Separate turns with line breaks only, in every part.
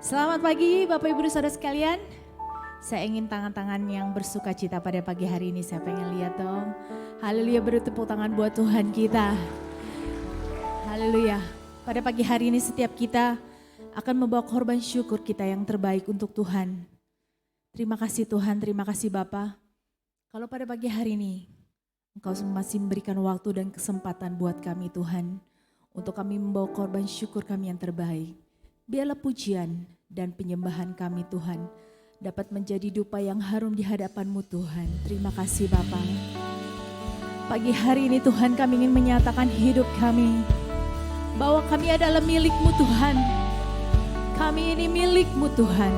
Selamat pagi Bapak Ibu Saudara sekalian. Saya ingin tangan-tangan yang bersuka cita pada pagi hari ini, saya pengen lihat dong. Haleluya, beri tepuk tangan buat Tuhan kita. Haleluya. Pada pagi hari ini setiap kita akan membawa korban syukur kita yang terbaik untuk Tuhan. Terima kasih Tuhan, terima kasih Bapa. Kalau pada pagi hari ini Engkau masih memberikan waktu dan kesempatan buat kami Tuhan, untuk kami membawa korban syukur kami yang terbaik. Biarlah pujian dan penyembahan kami Tuhan dapat menjadi dupa yang harum di hadapan-Mu Tuhan. Terima kasih Bapa. Pagi hari ini Tuhan kami ingin menyatakan hidup kami, bahwa kami adalah milik-Mu Tuhan. Kami ini milik-Mu Tuhan.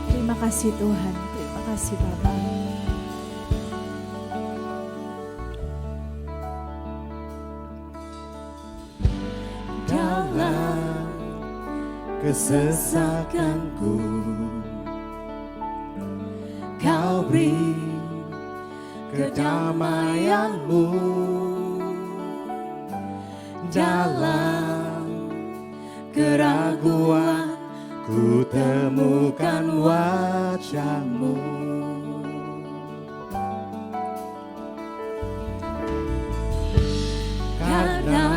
Terima kasih Tuhan, terima kasih Bapa.
Kesesakanku, Kau beri kedamaian-Mu. Dalam keraguan ku temukan wajah-Mu. Karena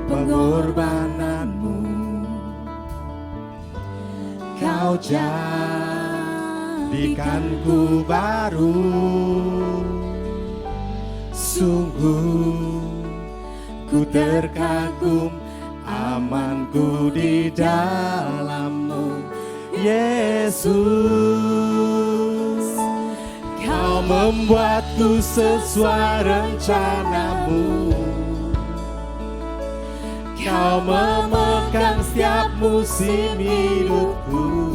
pengorbanan-Mu, Kau jadikanku baru. Sungguh ku terkagum, amanku di dalam-Mu. Yesus, Kau membuatku sesuai rencana-Mu. Kau memegang setiap musim hidupku.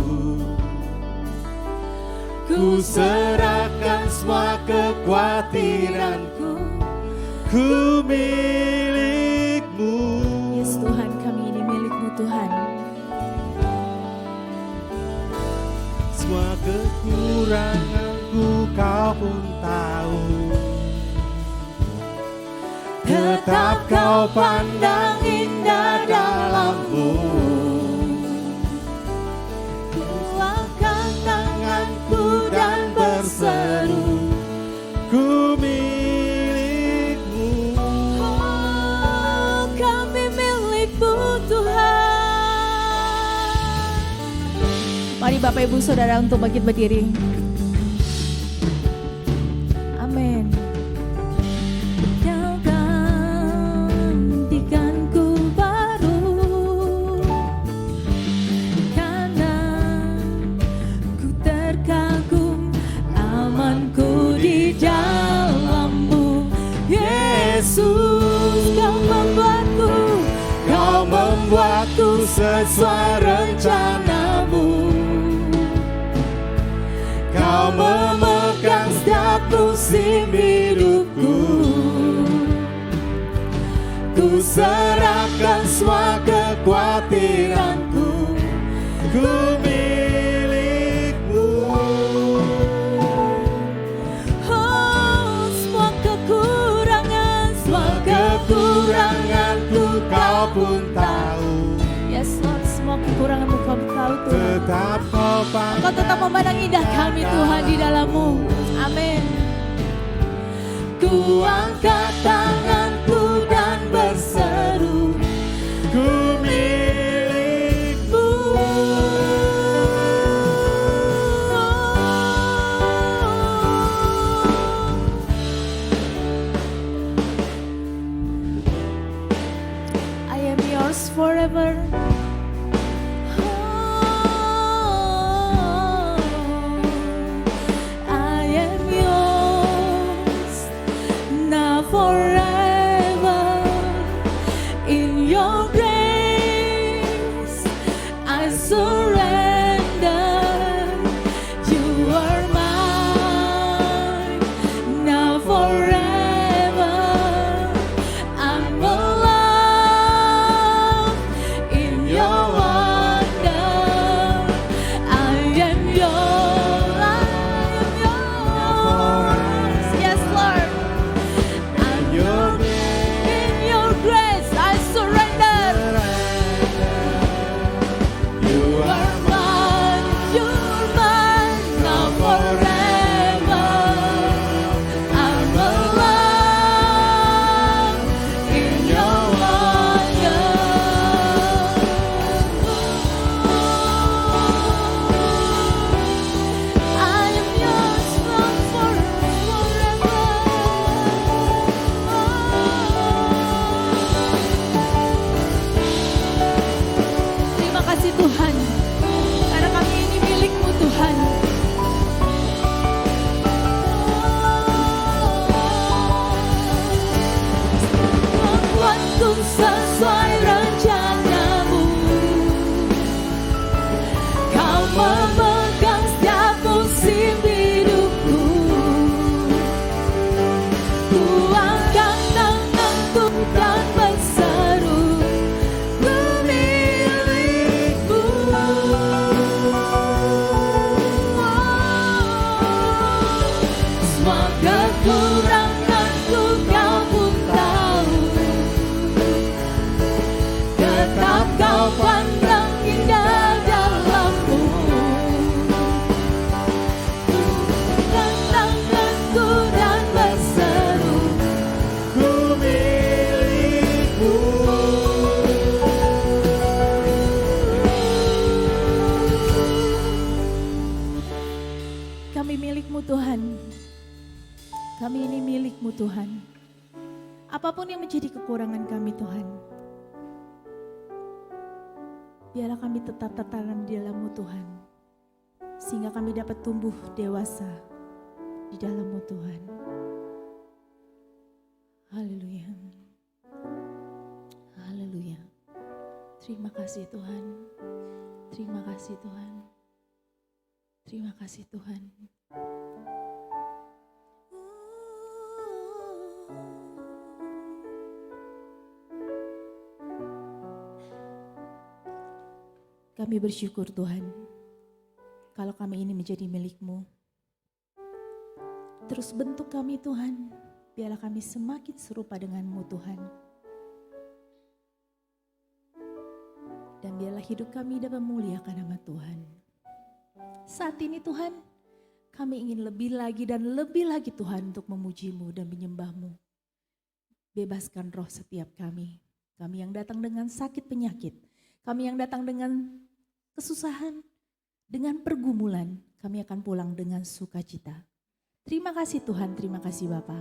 Ku serahkan semua kekhawatiranku, ku milik-Mu.
Yes Tuhan, kami ini milik-Mu Tuhan.
Semua kekuranganku Kau pun tahu, tetap Kau pandang indah dalam-Mu. Angkat tanganku dan berseru, ku milik-Mu.
Oh, kami milik-Mu Tuhan. Mari Bapak Ibu Saudara untuk bangkit berdiri. Amin.
Membuatku sesuai rencana-Mu. Kau memegang setiap musim hidupku. Ku serahkan semua kekhawatiranku, ku milik-Mu.
Oh, semua kekuranganku
Kau pun tahu.
Yes Lord, semua kekurangan-Mu Kau tahu Tuhan.
Tetap Kau pandang,
Kau tetap memandang indah kami Tuhan di dalam-Mu. Amin.
Ku angkat tanganku dan berseru, ku milik-Mu.
I am yours forever. I am yours now forever. In your grace I surrender. You are mine now forever. I'm alive in your wonder. I am yours. Yes, Lord. Ku angkat tanganku dan berseru, ku milikmu. Semua kekuranganku kau pun tahu, tetap kau pandang indah dalammu. Tanganku dan berseru,
Ku milikmu.
kami milikmu Tuhan. Kami ini milikmu Tuhan. Apapun yang menjadi kekurangan kami Tuhan, biarlah kami tetap tertanam di dalam-Mu Tuhan, sehingga kami dapat tumbuh dewasa di dalam-Mu Tuhan. Haleluya. Haleluya. Terima kasih Tuhan. Terima kasih Tuhan. Terima kasih Tuhan. Kami bersyukur Tuhan, kalau kami ini menjadi milik-Mu. Terus bentuk kami Tuhan, biarlah kami semakin serupa dengan-Mu Tuhan. Dan biarlah hidup kami dapat memuliakan nama Tuhan. Saat ini Tuhan, kami ingin lebih lagi dan lebih lagi Tuhan untuk memuji-Mu dan menyembah-Mu. Bebaskan roh setiap kami yang datang dengan sakit penyakit, kami yang datang dengan kesusahan, dengan pergumulan, kami akan pulang dengan sukacita. Terima kasih Tuhan, terima kasih Bapa.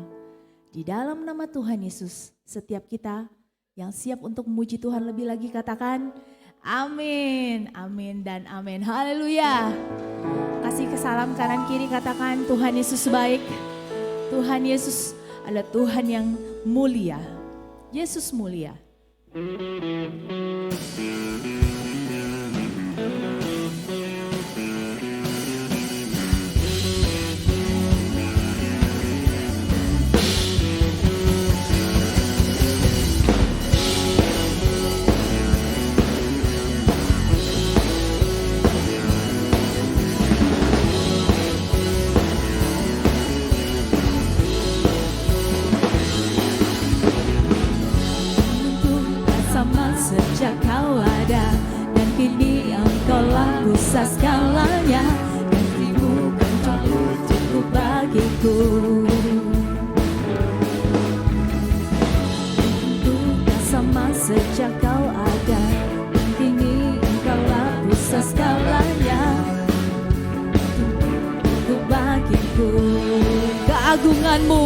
Di dalam nama Tuhan Yesus, setiap kita yang siap untuk memuji Tuhan lebih lagi katakan, amin, amin dan amin. Haleluya. Kasih salam kanan kiri, katakan Tuhan Yesus baik. Tuhan Yesus adalah Tuhan yang mulia. Yesus mulia. Sejak kau ada dan kini engkau lah pusat segalanya, kasih-Mu kan cukup bagiku. Untuk sama sejak kau ada dan kini engkau lah pusat segalanya, cukup bagiku. Keagungan-Mu,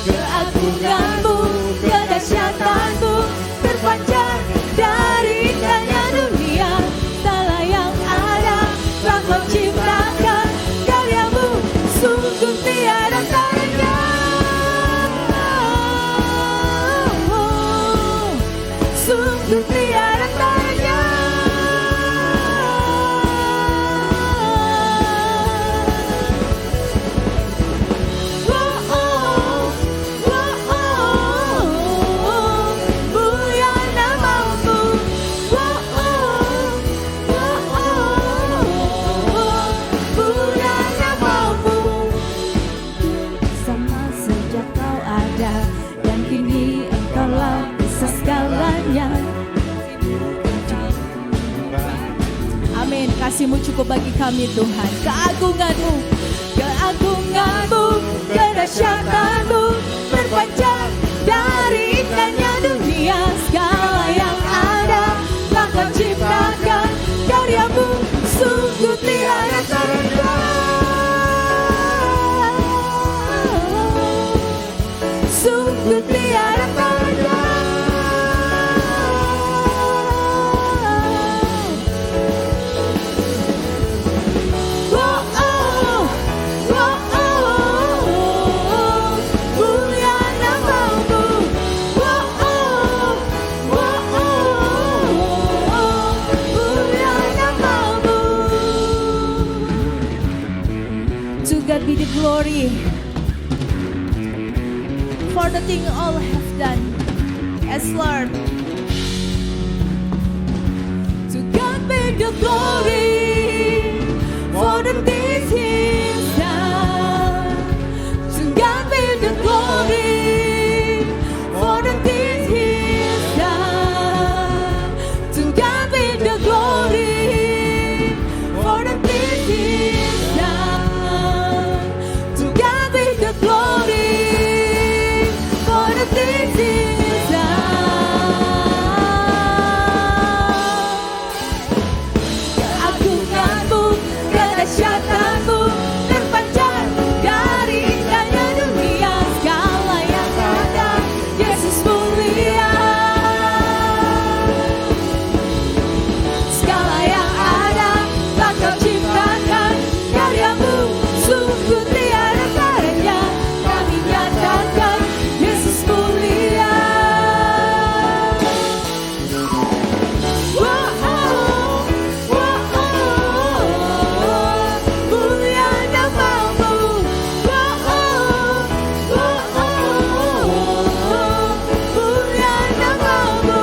keagungan-Mu, kedahsyatan-Mu terpancar dari indahnya dunia. Segala yang ada telah Kau ciptakan, karya-Mu sungguh tiada tandingan. Sungguh tiada tandingan. Amin. Kasih-Mu cukup bagi kami Tuhan. Keagungan-Mu, keagungan-Mu, kedahsyatan-Mu berpancar dari indahnya dunia. Segala yang ada telah Kau ciptakan, karya-Mu sungguh tiada tandingan. Sungguh tiada tandingan. To God be the glory. the thing all have done. Yes, Lord. To God be the glory for the things He's done. To God be the glory for the things He's done. To God be the glory for the things He's done. To God be the glory for the things He's done. Agunganmu, kedahsyatanmu terpancar dari indahnya dunia. Segala yang ada, Yesus mulia. Segala yang ada, tak kau ciptakan. Karyamu sungguh tiada taranya. Kami nyatakan Yesus mulia. Mulia namamu.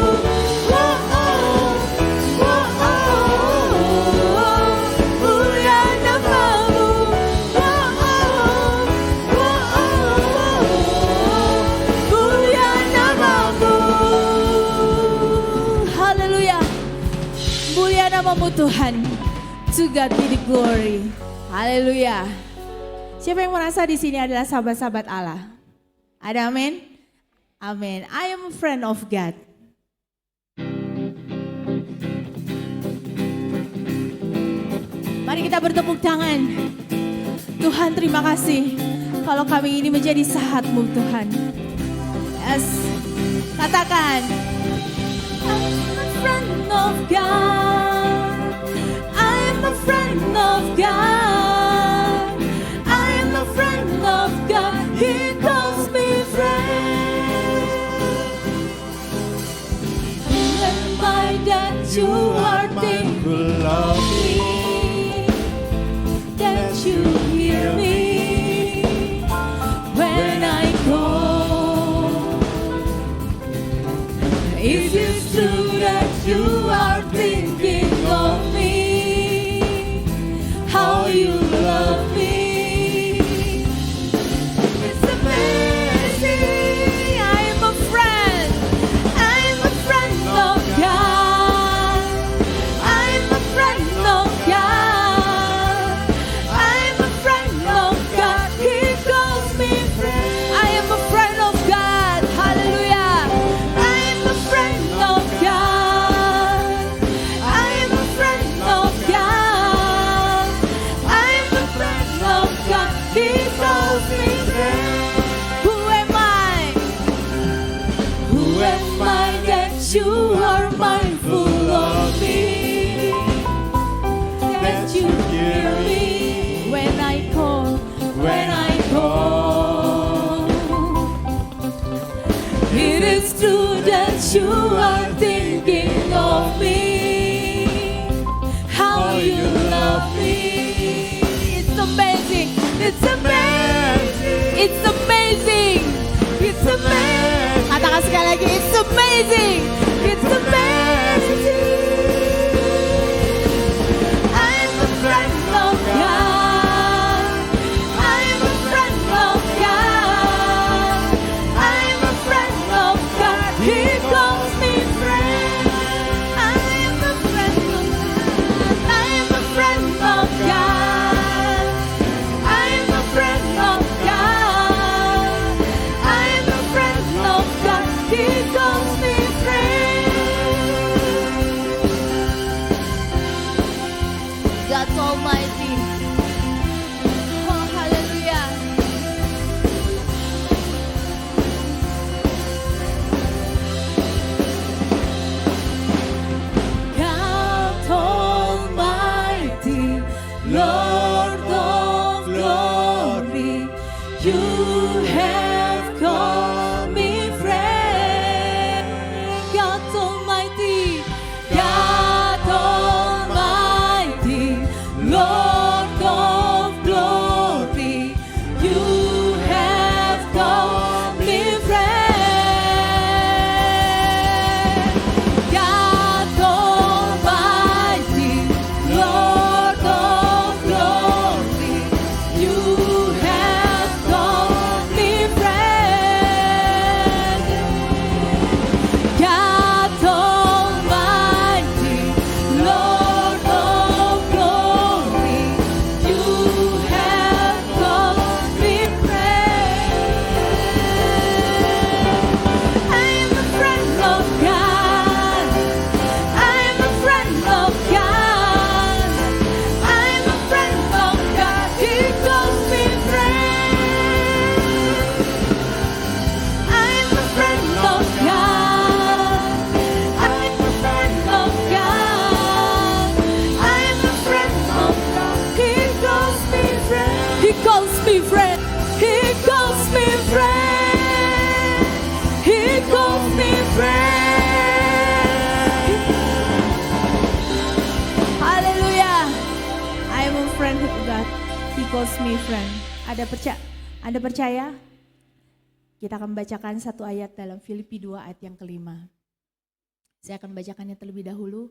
Mulia namamu. Mulia namamu. Mulia namamu. Haleluya. Mulia namamu Tuhan. To God be the glory. Haleluya. Siapa yang merasa di sini adalah sahabat-sahabat Allah? Ada amin? Amin. I am a friend of God. Mari kita bertepuk tangan. Tuhan, terima kasih kalau kami ini menjadi sahabat-Mu Tuhan. Yes. Katakan. I'm a friend of God. I am a friend of God. I am a friend of God. He calls me friend. Who am I that you are thinking of me? That you hear me when I call. Is it true that you are thinking of me? How you love me? It's amazing. I'm a friend. I'm a friend of God. I'm a friend of God. I'm a friend of God. He calls me friend. I am a friend of God. Hallelujah. I'm a friend of God. I'm a friend of God. I'm a friend of God. He calls me friend. Who am I? Who am I that you are mindful of me? That you hear me when I call, when I call. It is true that you are thinking of me. How you love me. It's amazing. It's amazing. It's amazing. It's amazing. Katakan sekali lagi. It's amazing. It's amazing. I'm a friend of God. I'm a friend of God. I'm a friend of God. He calls me friend. I'm a friend of God. I'm a friend of God. I'm a friend of God. I'm a friend of God. He calls me friend. God Almighty. Oh, hallelujah. God Almighty, Lord of glory, you have called me friend. God Almighty, God Almighty, Lord of glory, you have called me friend. Trust me friend. Anda percaya? Kita akan membacakan satu ayat dalam Filipi 2 ayat yang kelima. Saya akan membacakannya terlebih dahulu.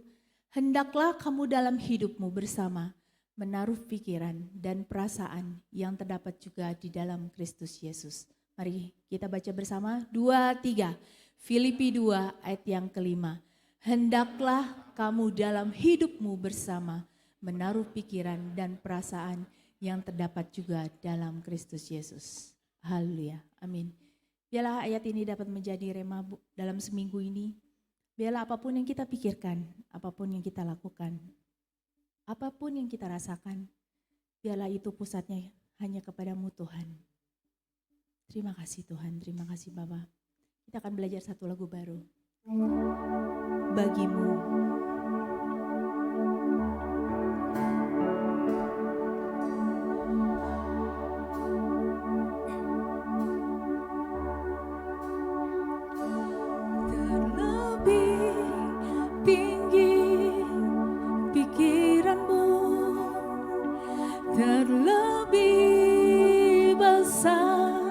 Hendaklah kamu dalam hidupmu bersama menaruh pikiran dan perasaan yang terdapat juga di dalam Kristus Yesus. Mari kita baca bersama. 2, 3. Filipi 2 ayat yang kelima. Hendaklah kamu dalam hidupmu bersama menaruh pikiran dan perasaan yang terdapat juga dalam Kristus Yesus. Haleluya. Amin. Biarlah ayat ini dapat menjadi rema dalam seminggu ini. Biarlah apapun yang kita pikirkan, apapun yang kita lakukan, apapun yang kita rasakan, biarlah itu pusatnya hanya kepadamu Tuhan. Terima kasih Tuhan, terima kasih Bapa. Kita akan belajar satu lagu baru. Bagimu.
Terlebih besar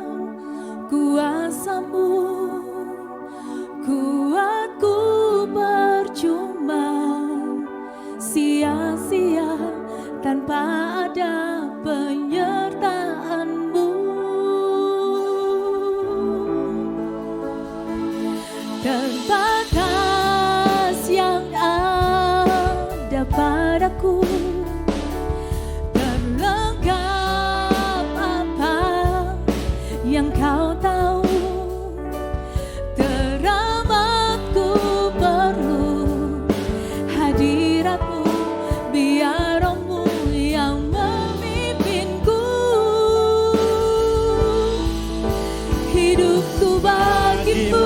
kuasa-Mu, kuatku percuma, sia-sia tanpa ada penyertaan-Mu. Terbatas yang ada padaku, yang Kau tahu, teramat ku perlu hadirat-Mu, biar Roh-Mu yang memimpinku. Hidupku bagi-Mu,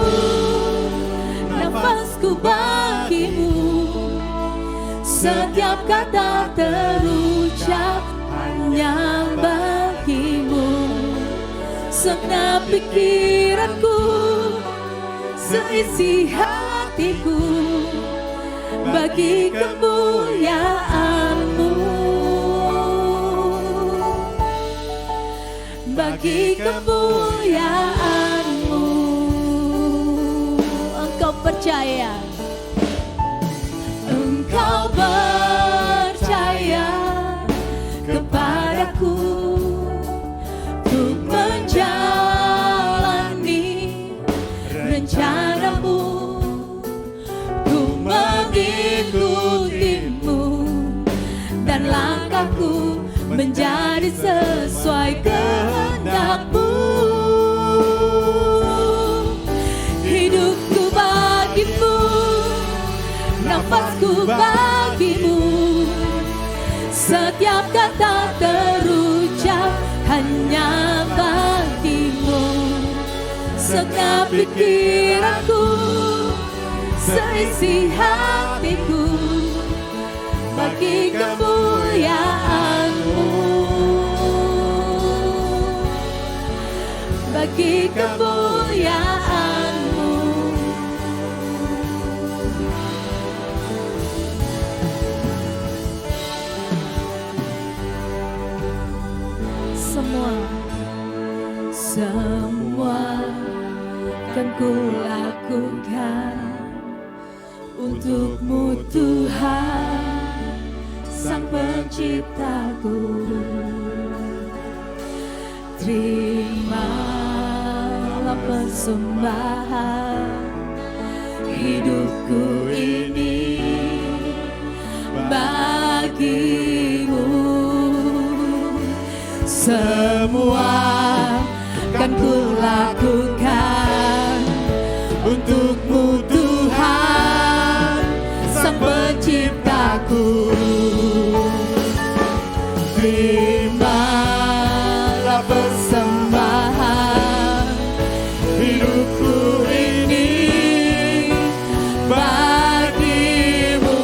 nafasku bagi-Mu, setiap kata terucap hanya bagi-Mu. Segenap pikiranku, seisi hatiku, bagi kemuliaan-Mu, bagi kemuliaan-Mu. Engkau percaya, Engkau percaya kepadaku, menjalani rencana-Mu, ku mengikuti-Mu, dan langkahku menjadi sesuai kehendak-Mu. Hidupku bagi-Mu, nafasku bagi-Mu, setiap kata terucap hanya bagi-Mu. Segenap pikiranku, seisi hatiku, bagi kemuliaan-Mu, bagi kemuliaan-Mu. Semua kan ku lakukan untuk-Mu Tuhan, Sang Penciptaku. Terimalah persembahan hidupku ini bagi-Mu. Semua kan ku lakukan untuk-Mu Tuhan, Sang Penciptaku. Terimalah persembahan hidupku ini bagi-Mu.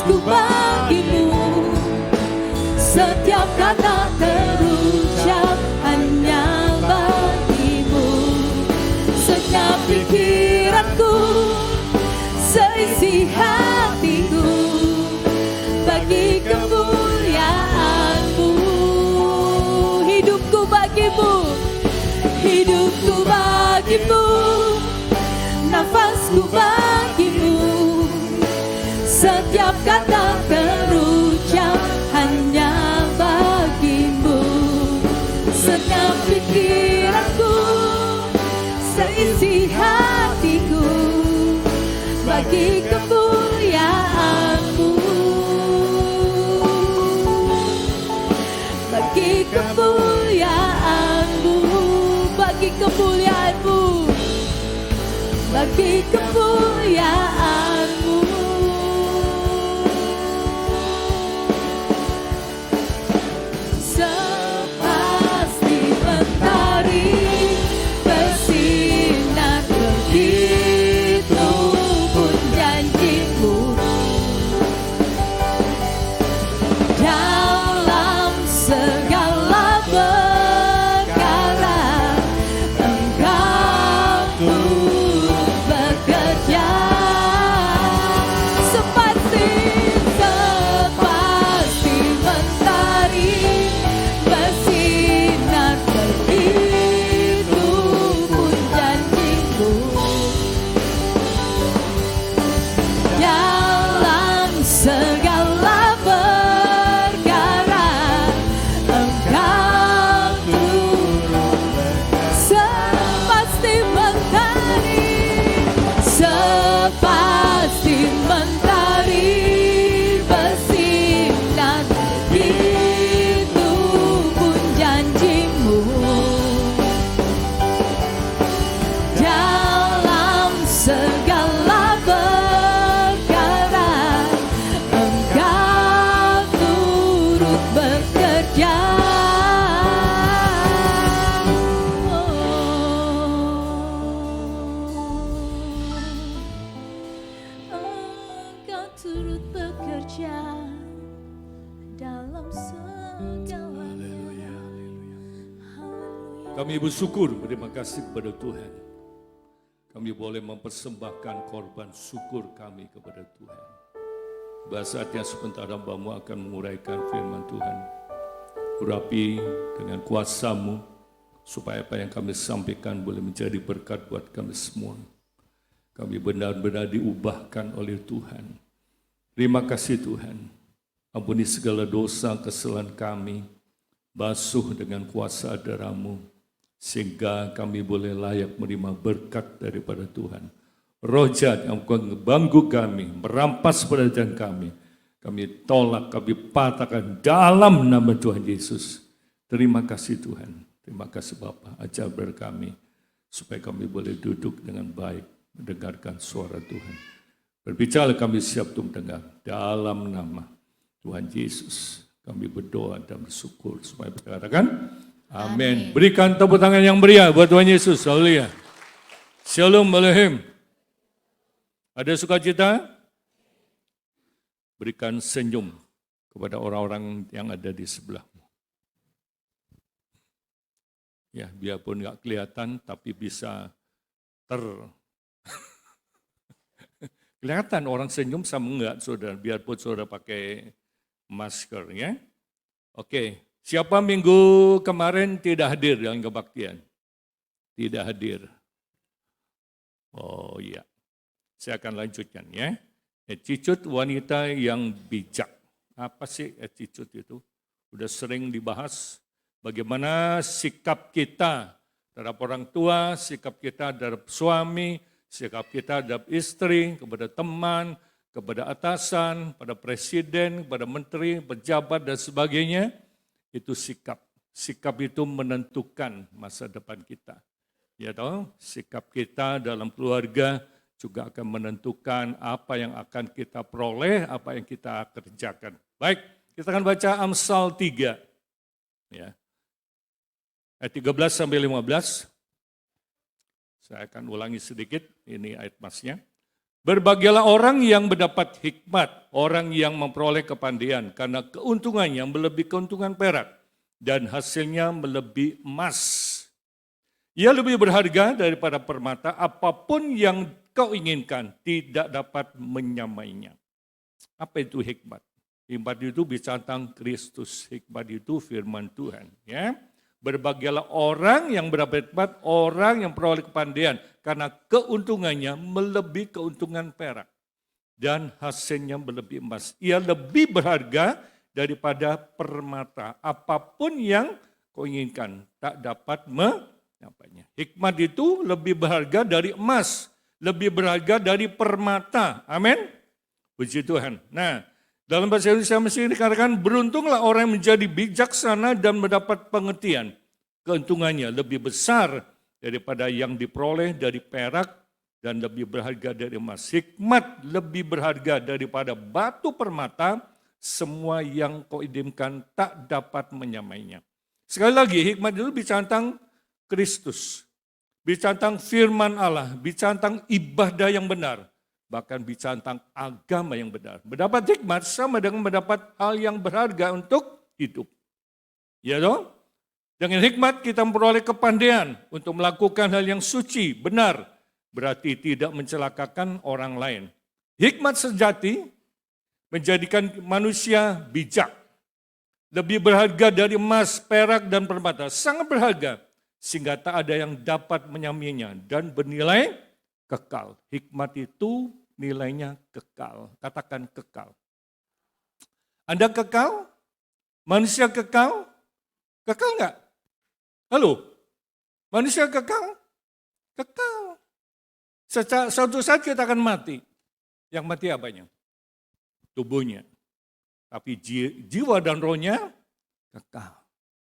nafasku bagimu, setiap kata terucap hanya bagimu. Senyap pikiranku, seisi hatiku, bagi kemuliaan-Mu. Hidupku bagimu, hidupku bagimu, nafasku bagimu, setiap kata terucap hanya bagimu. Senyap pikiranku, seisi hatiku, bagi kemuliaan-Mu, bagi kemuliaan-Mu, bagi kemuliaan-Mu, bagi kemuliaan-Mu. Sepasti mentari bersinar, begitu pun janji-Mu. Dalam segala perkara Engkau turut bekerja. Sepasti mentari bersinar, begitu pun janji-Mu. Dalam segala perkara Engkau turut sepasti mentari bersinar, begitu pun janji-Mu. Dalam segala perkara Engkau turut bekerja. Engkau turut bekerja dalam segalanya. Haleluya.
Kami bersyukur, berterima kasih kepada Tuhan. Kami boleh mempersembahkan korban syukur kami kepada Tuhan. Saatnya sebentar hamba-Mu akan menguraikan firman Tuhan. Urapi dengan kuasa-Mu, supaya apa yang kami sampaikan boleh menjadi berkat buat kami semua. Kami benar-benar diubahkan oleh Tuhan. Terima kasih Tuhan. Ampuni segala dosa kesalahan kami. Basuh dengan kuasa darah-Mu, sehingga kami boleh layak menerima berkat daripada Tuhan. Roh jahat yang mengganggu kami, merampas perhatian kami tolak, kami patahkan dalam nama Tuhan Yesus. Terima kasih Tuhan, terima kasih Bapa. Ajar kami, supaya kami boleh duduk dengan baik, mendengarkan suara Tuhan. Berbicara kami siap untuk mendengar, dalam nama Tuhan Yesus. Kami berdoa dan bersyukur, supaya berkatakan, amin. Berikan tepuk tangan yang meriah buat Tuhan Yesus. Haleluya. Shalom Aleichem. Ada sukacita? Berikan senyum kepada orang-orang yang ada di sebelahmu. Ya, biarpun nggak kelihatan, tapi bisa kelihatan orang senyum sama enggak, saudara. Biarpun saudara pakai masker, ya. Oke, siapa minggu kemarin tidak hadir dalam kebaktian? Tidak hadir. Oh iya. Saya akan lanjutkan ya. Attitude wanita yang bijak. Apa sih attitude itu? Udah sering dibahas. Bagaimana sikap kita terhadap orang tua, sikap kita terhadap suami, sikap kita terhadap istri, kepada teman, kepada atasan, pada presiden, kepada menteri, pejabat dan sebagainya. Itu sikap. Sikap itu menentukan masa depan kita. Ya tahu, sikap kita dalam keluarga juga akan menentukan apa yang akan kita peroleh, apa yang kita kerjakan. Baik, kita akan baca Amsal 3. Ya. Ayat 13 sampai 15. Saya akan ulangi sedikit, ini ayat masnya. Berbahagialah orang yang mendapat hikmat, orang yang memperoleh kepandaian, karena keuntungannya melebihi keuntungan perak, dan hasilnya melebihi emas. Ia lebih berharga daripada permata, apapun yang kau inginkan tidak dapat menyamainya. Apa itu hikmat? Hikmat itu bicara tentang Kristus, hikmat itu firman Tuhan. Ya. Berbahagialah orang yang mendapat hikmat, orang yang peroleh kepandaian, karena keuntungannya melebihi keuntungan perak, dan hasilnya melebihi emas. Ia lebih berharga daripada permata, apapun yang kau inginkan tak dapat menyapanya. Hikmat itu lebih berharga dari emas, lebih berharga dari permata. Amin. Puji Tuhan. Nah, dalam bahasa Indonesia mesti dikatakan, beruntunglah orang yang menjadi bijaksana dan mendapat pengertian. Keuntungannya lebih besar daripada yang diperoleh dari perak dan lebih berharga dari emas. Hikmat lebih berharga daripada batu permata, semua yang kau idamkan tak dapat menyamainya. Sekali lagi, hikmat itu bicara tentang Kristus, bicara tentang firman Allah, bicara tentang ibadah yang benar, bahkan bicara tentang agama yang benar. Mendapat hikmat sama dengan mendapat hal yang berharga untuk hidup. Ya dong? Dengan hikmat kita memperoleh kepandaian untuk melakukan hal yang suci, benar, berarti tidak mencelakakan orang lain. Hikmat sejati menjadikan manusia bijak, lebih berharga dari emas, perak, dan permata, sangat berharga, sehingga tak ada yang dapat menyamainya dan bernilai kekal. Hikmat itu nilainya kekal, katakan kekal. Anda kekal? Manusia kekal? Kekal enggak? Halo? Manusia kekal? Kekal. Suatu saat kita akan mati. Yang mati apanya? Tubuhnya. Tapi jiwa dan rohnya kekal.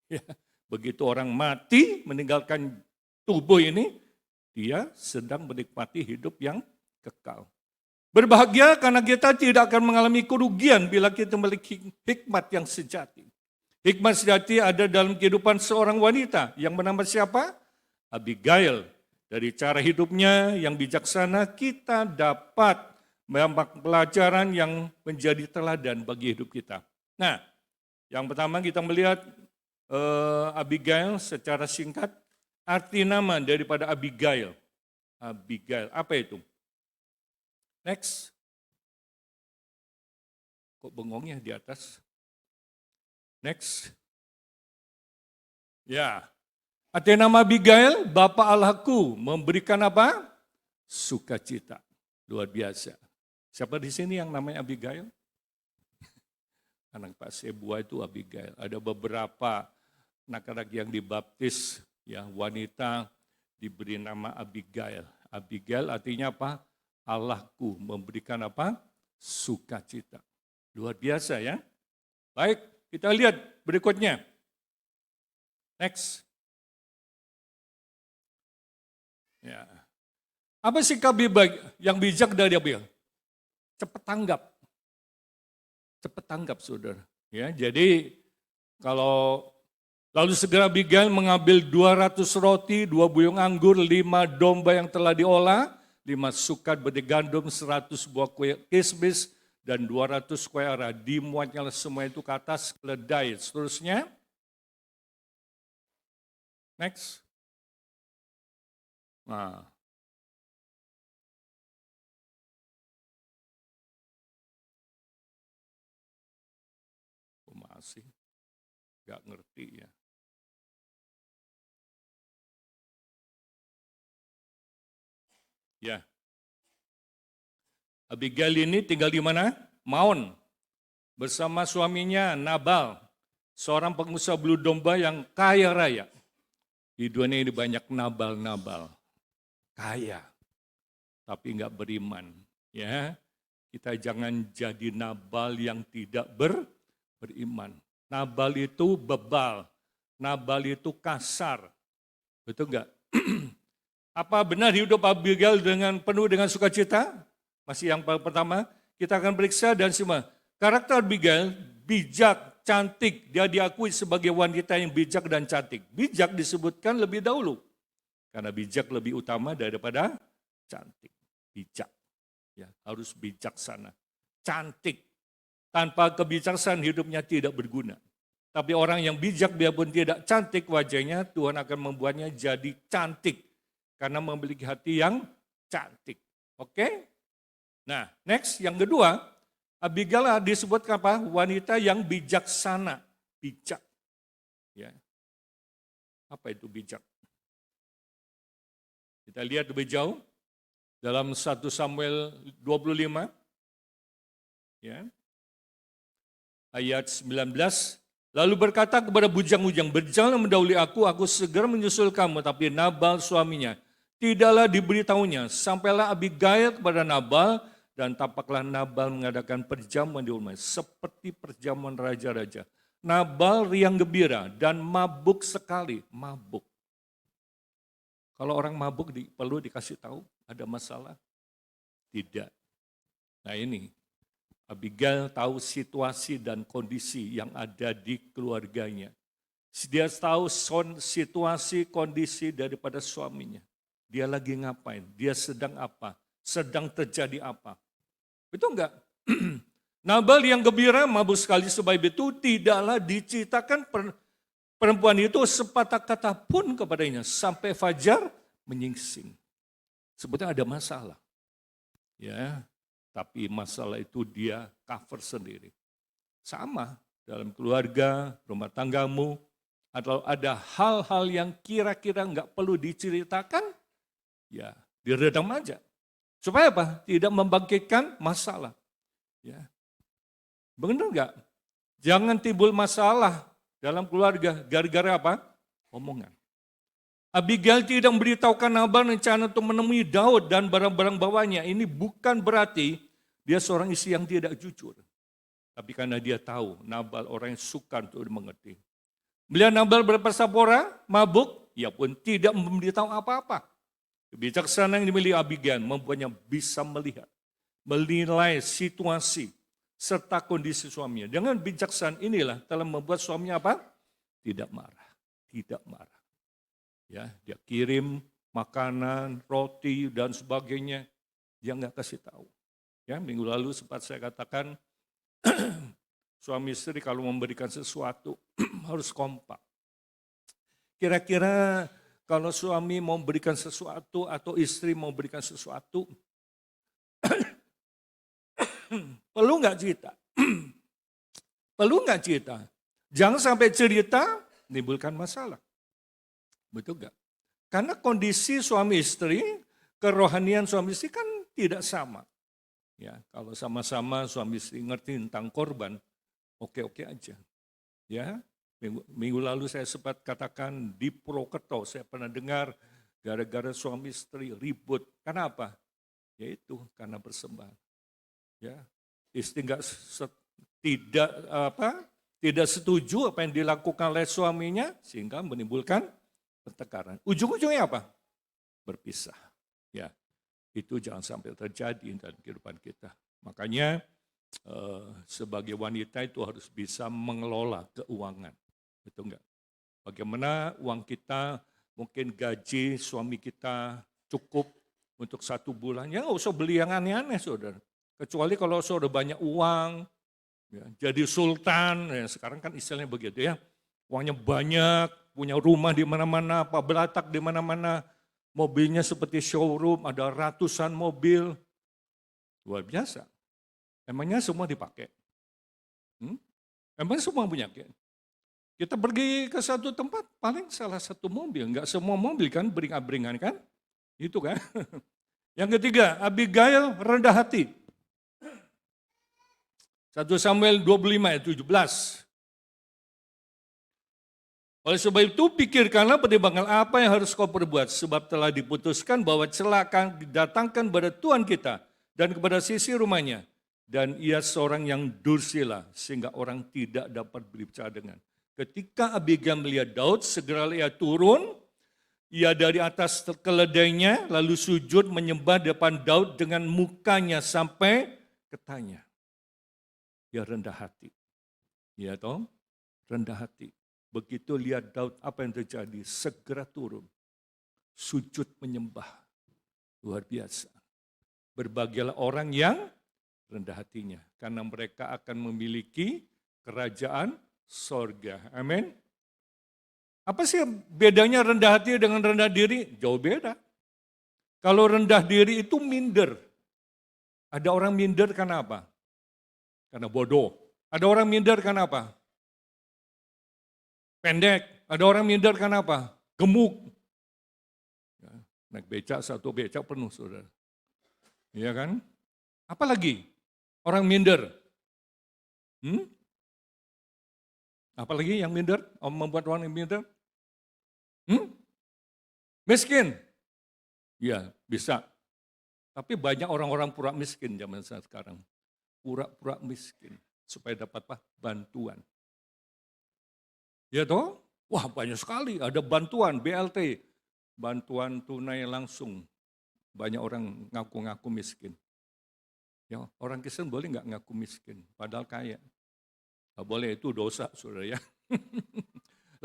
Ya, begitu orang mati meninggalkan tubuh ini, dia sedang menikmati hidup yang kekal. Berbahagia karena kita tidak akan mengalami kerugian bila kita memiliki hikmat yang sejati. Hikmat sejati ada dalam kehidupan seorang wanita yang bernama siapa? Abigail. Dari cara hidupnya yang bijaksana kita dapat mendapat pelajaran yang menjadi teladan bagi hidup kita. Nah, yang pertama kita melihat Abigail secara singkat, arti nama daripada Abigail. Abigail, apa itu? Next. Kok bengongnya di atas? Next. Ya. Arti nama Abigail, Bapa Allahku memberikan apa? Sukacita. Luar biasa. Siapa di sini yang namanya Abigail? Anak Pak Sebuah itu Abigail. Ada beberapa anak-anak yang dibaptis, ya, wanita diberi nama Abigail. Abigail artinya apa? Allahku memberikan apa? Sukacita. Luar biasa ya. Baik, kita lihat berikutnya. Next. Ya. Apa sikap yang bijak dari Abigail? Cepat tanggap. Cepat tanggap, saudara. Ya, jadi kalau lalu segera Abigail mengambil 200 roti, 2 buyung anggur, 5 domba yang telah diolah, 5 sukat bedih gandum, 100 buah kue kismis, dan 200 kue ara. Dimuatnya semua itu ke atas keledai. Seterusnya. Next. Nah. Masih gak ngerti ya. Ya. Abigail ini tinggal di mana? Maon. Bersama suaminya Nabal, seorang pengusaha bulu domba yang kaya raya. Di dunia ini banyak Nabal-Nabal. Kaya, tapi enggak beriman. Ya, kita jangan jadi Nabal yang tidak beriman. Nabal itu bebal, Nabal itu kasar. Betul enggak? Apa benar hidup Abigail penuh dengan sukacita? Masih yang pertama, kita akan periksa dan semua. Karakter Abigail bijak, cantik. Dia diakui sebagai wanita yang bijak dan cantik. Bijak disebutkan lebih dahulu. Karena bijak lebih utama daripada cantik. Bijak. Ya, harus bijaksana. Cantik. Tanpa kebijaksanaan hidupnya tidak berguna. Tapi orang yang bijak biarpun tidak cantik wajahnya, Tuhan akan membuatnya jadi cantik. Karena memiliki hati yang cantik. Oke? Nah, next yang kedua, Abigail disebut apa? Wanita yang bijaksana. Bijak. Ya. Apa itu bijak? Kita lihat lebih jauh dalam 1 Samuel 25. Ya. Ayat 19. Lalu berkata kepada bujang-bujang, berjalan mendahului aku segera menyusul kamu. Tapi Nabal suaminya tidaklah diberitahunya. Sampailah Abigail kepada Nabal, dan tampaklah Nabal mengadakan perjamuan di rumahnya, seperti perjamuan raja-raja. Nabal riang gembira dan mabuk sekali, mabuk. Kalau orang mabuk perlu dikasih tahu ada masalah? Tidak. Nah ini, Abigail tahu situasi dan kondisi yang ada di keluarganya. Dia tahu situasi, kondisi daripada suaminya. Dia lagi ngapain, dia sedang apa, sedang terjadi apa. Betul enggak? Nabal yang gembira, mabuk sekali sebab itu tidaklah diceritakan perempuan itu sepatah kata pun kepadanya sampai fajar menyingsing. Sebetulnya ada masalah. Ya, tapi masalah itu dia cover sendiri. Sama dalam keluarga, rumah tanggamu, atau ada hal-hal yang kira-kira nggak perlu diceritakan, ya diredam aja. Supaya apa? Tidak membangkitkan masalah. Ya. Benar nggak? Jangan timbul masalah dalam keluarga gara-gara apa? Omongan. Abigail tidak memberitahukan Nabal rencana untuk menemui Daud dan barang-barang bawanya. Ini bukan berarti dia seorang istri yang tidak jujur. Tapi karena dia tahu Nabal orang yang suka untuk mengerti. Melihat Nabal berpesta-pora, mabuk, ia pun tidak memberitahu apa-apa. Kebijaksanaan yang dimiliki Abigail membuatnya bisa melihat, menilai situasi, serta kondisi suaminya. Dengan bijaksana inilah telah membuat suaminya apa? Tidak marah, tidak marah. Ya, dia kirim makanan, roti dan sebagainya, dia nggak kasih tahu. Ya, minggu lalu sempat saya katakan suami istri kalau memberikan sesuatu harus kompak. Kira-kira kalau suami mau memberikan sesuatu atau istri mau memberikan sesuatu, perlu nggak cerita? Perlu nggak cerita? Jangan sampai cerita menimbulkan masalah. Betul nggak? Karena kondisi suami istri, kerohanian suami istri kan tidak sama. Ya, kalau sama-sama suami istri ngerti tentang korban, oke-oke aja. Ya, minggu lalu saya sempat katakan di Purwokerto, saya pernah dengar gara-gara suami istri ribut. Kenapa? Yaitu karena persembahan. Ya, istri tidak setuju apa yang dilakukan oleh suaminya sehingga menimbulkan pertengkaran. Ujung-ujungnya apa? Berpisah. Ya, itu jangan sampai terjadi dalam kehidupan kita. Makanya sebagai wanita itu harus bisa mengelola keuangan. Betul enggak? Bagaimana uang kita, mungkin gaji suami kita cukup untuk 1 bulan. Ya nggak usah beli yang aneh-aneh, saudara. Kecuali kalau saudara banyak uang, ya, jadi sultan, ya, sekarang kan istilahnya begitu ya. Uangnya banyak, punya rumah di mana-mana, apa belatak di mana-mana, mobilnya seperti showroom, ada ratusan mobil. Luar biasa. Emangnya semua dipakai? Emangnya semua punya? Kita pergi ke satu tempat, paling salah satu mobil. Enggak semua mobil kan, beringat-beringan kan? Itu kan. Yang ketiga, Abigail rendah hati. 1 Samuel 25 ayat 17. Oleh sebab itu pikirkanlah pertimbangan apa yang harus kau perbuat. Sebab telah diputuskan bahwa celaka akan didatangkan kepada Tuhan kita dan kepada sisi rumahnya. Dan ia seorang yang dursila sehingga orang tidak dapat berbicara dengan. Ketika Abigail melihat Daud, segera ia turun. Ia dari atas keledainya lalu sujud menyembah depan Daud dengan mukanya sampai ketanya. Ia rendah hati. Ya toh, rendah hati. Begitu lihat Daud apa yang terjadi, segera turun. Sujud menyembah. Luar biasa. Berbahagialah orang yang rendah hatinya, karena mereka akan memiliki kerajaan sorga. Amin. Apa sih bedanya rendah hati dengan rendah diri? Jauh beda. Kalau rendah diri itu minder. Ada orang minder karena apa? Karena bodoh. Ada orang minder karena apa? Pendek. Ada orang minder karena apa? Gemuk. Ya, naik becak, satu becak penuh, saudara. Iya kan? Apalagi orang minder? Apalagi yang minder? Membuat orang yang minder? Miskin? Ya, bisa. Tapi banyak orang-orang pura miskin zaman sekarang. Pura-pura miskin supaya dapat apa? Bantuan. Ya toh? Wah, banyak sekali ada bantuan BLT, bantuan tunai langsung. Banyak orang ngaku-ngaku miskin. Ya, orang Kristen boleh nggak ngaku miskin, padahal kaya. Nggak boleh, itu dosa, saudara ya.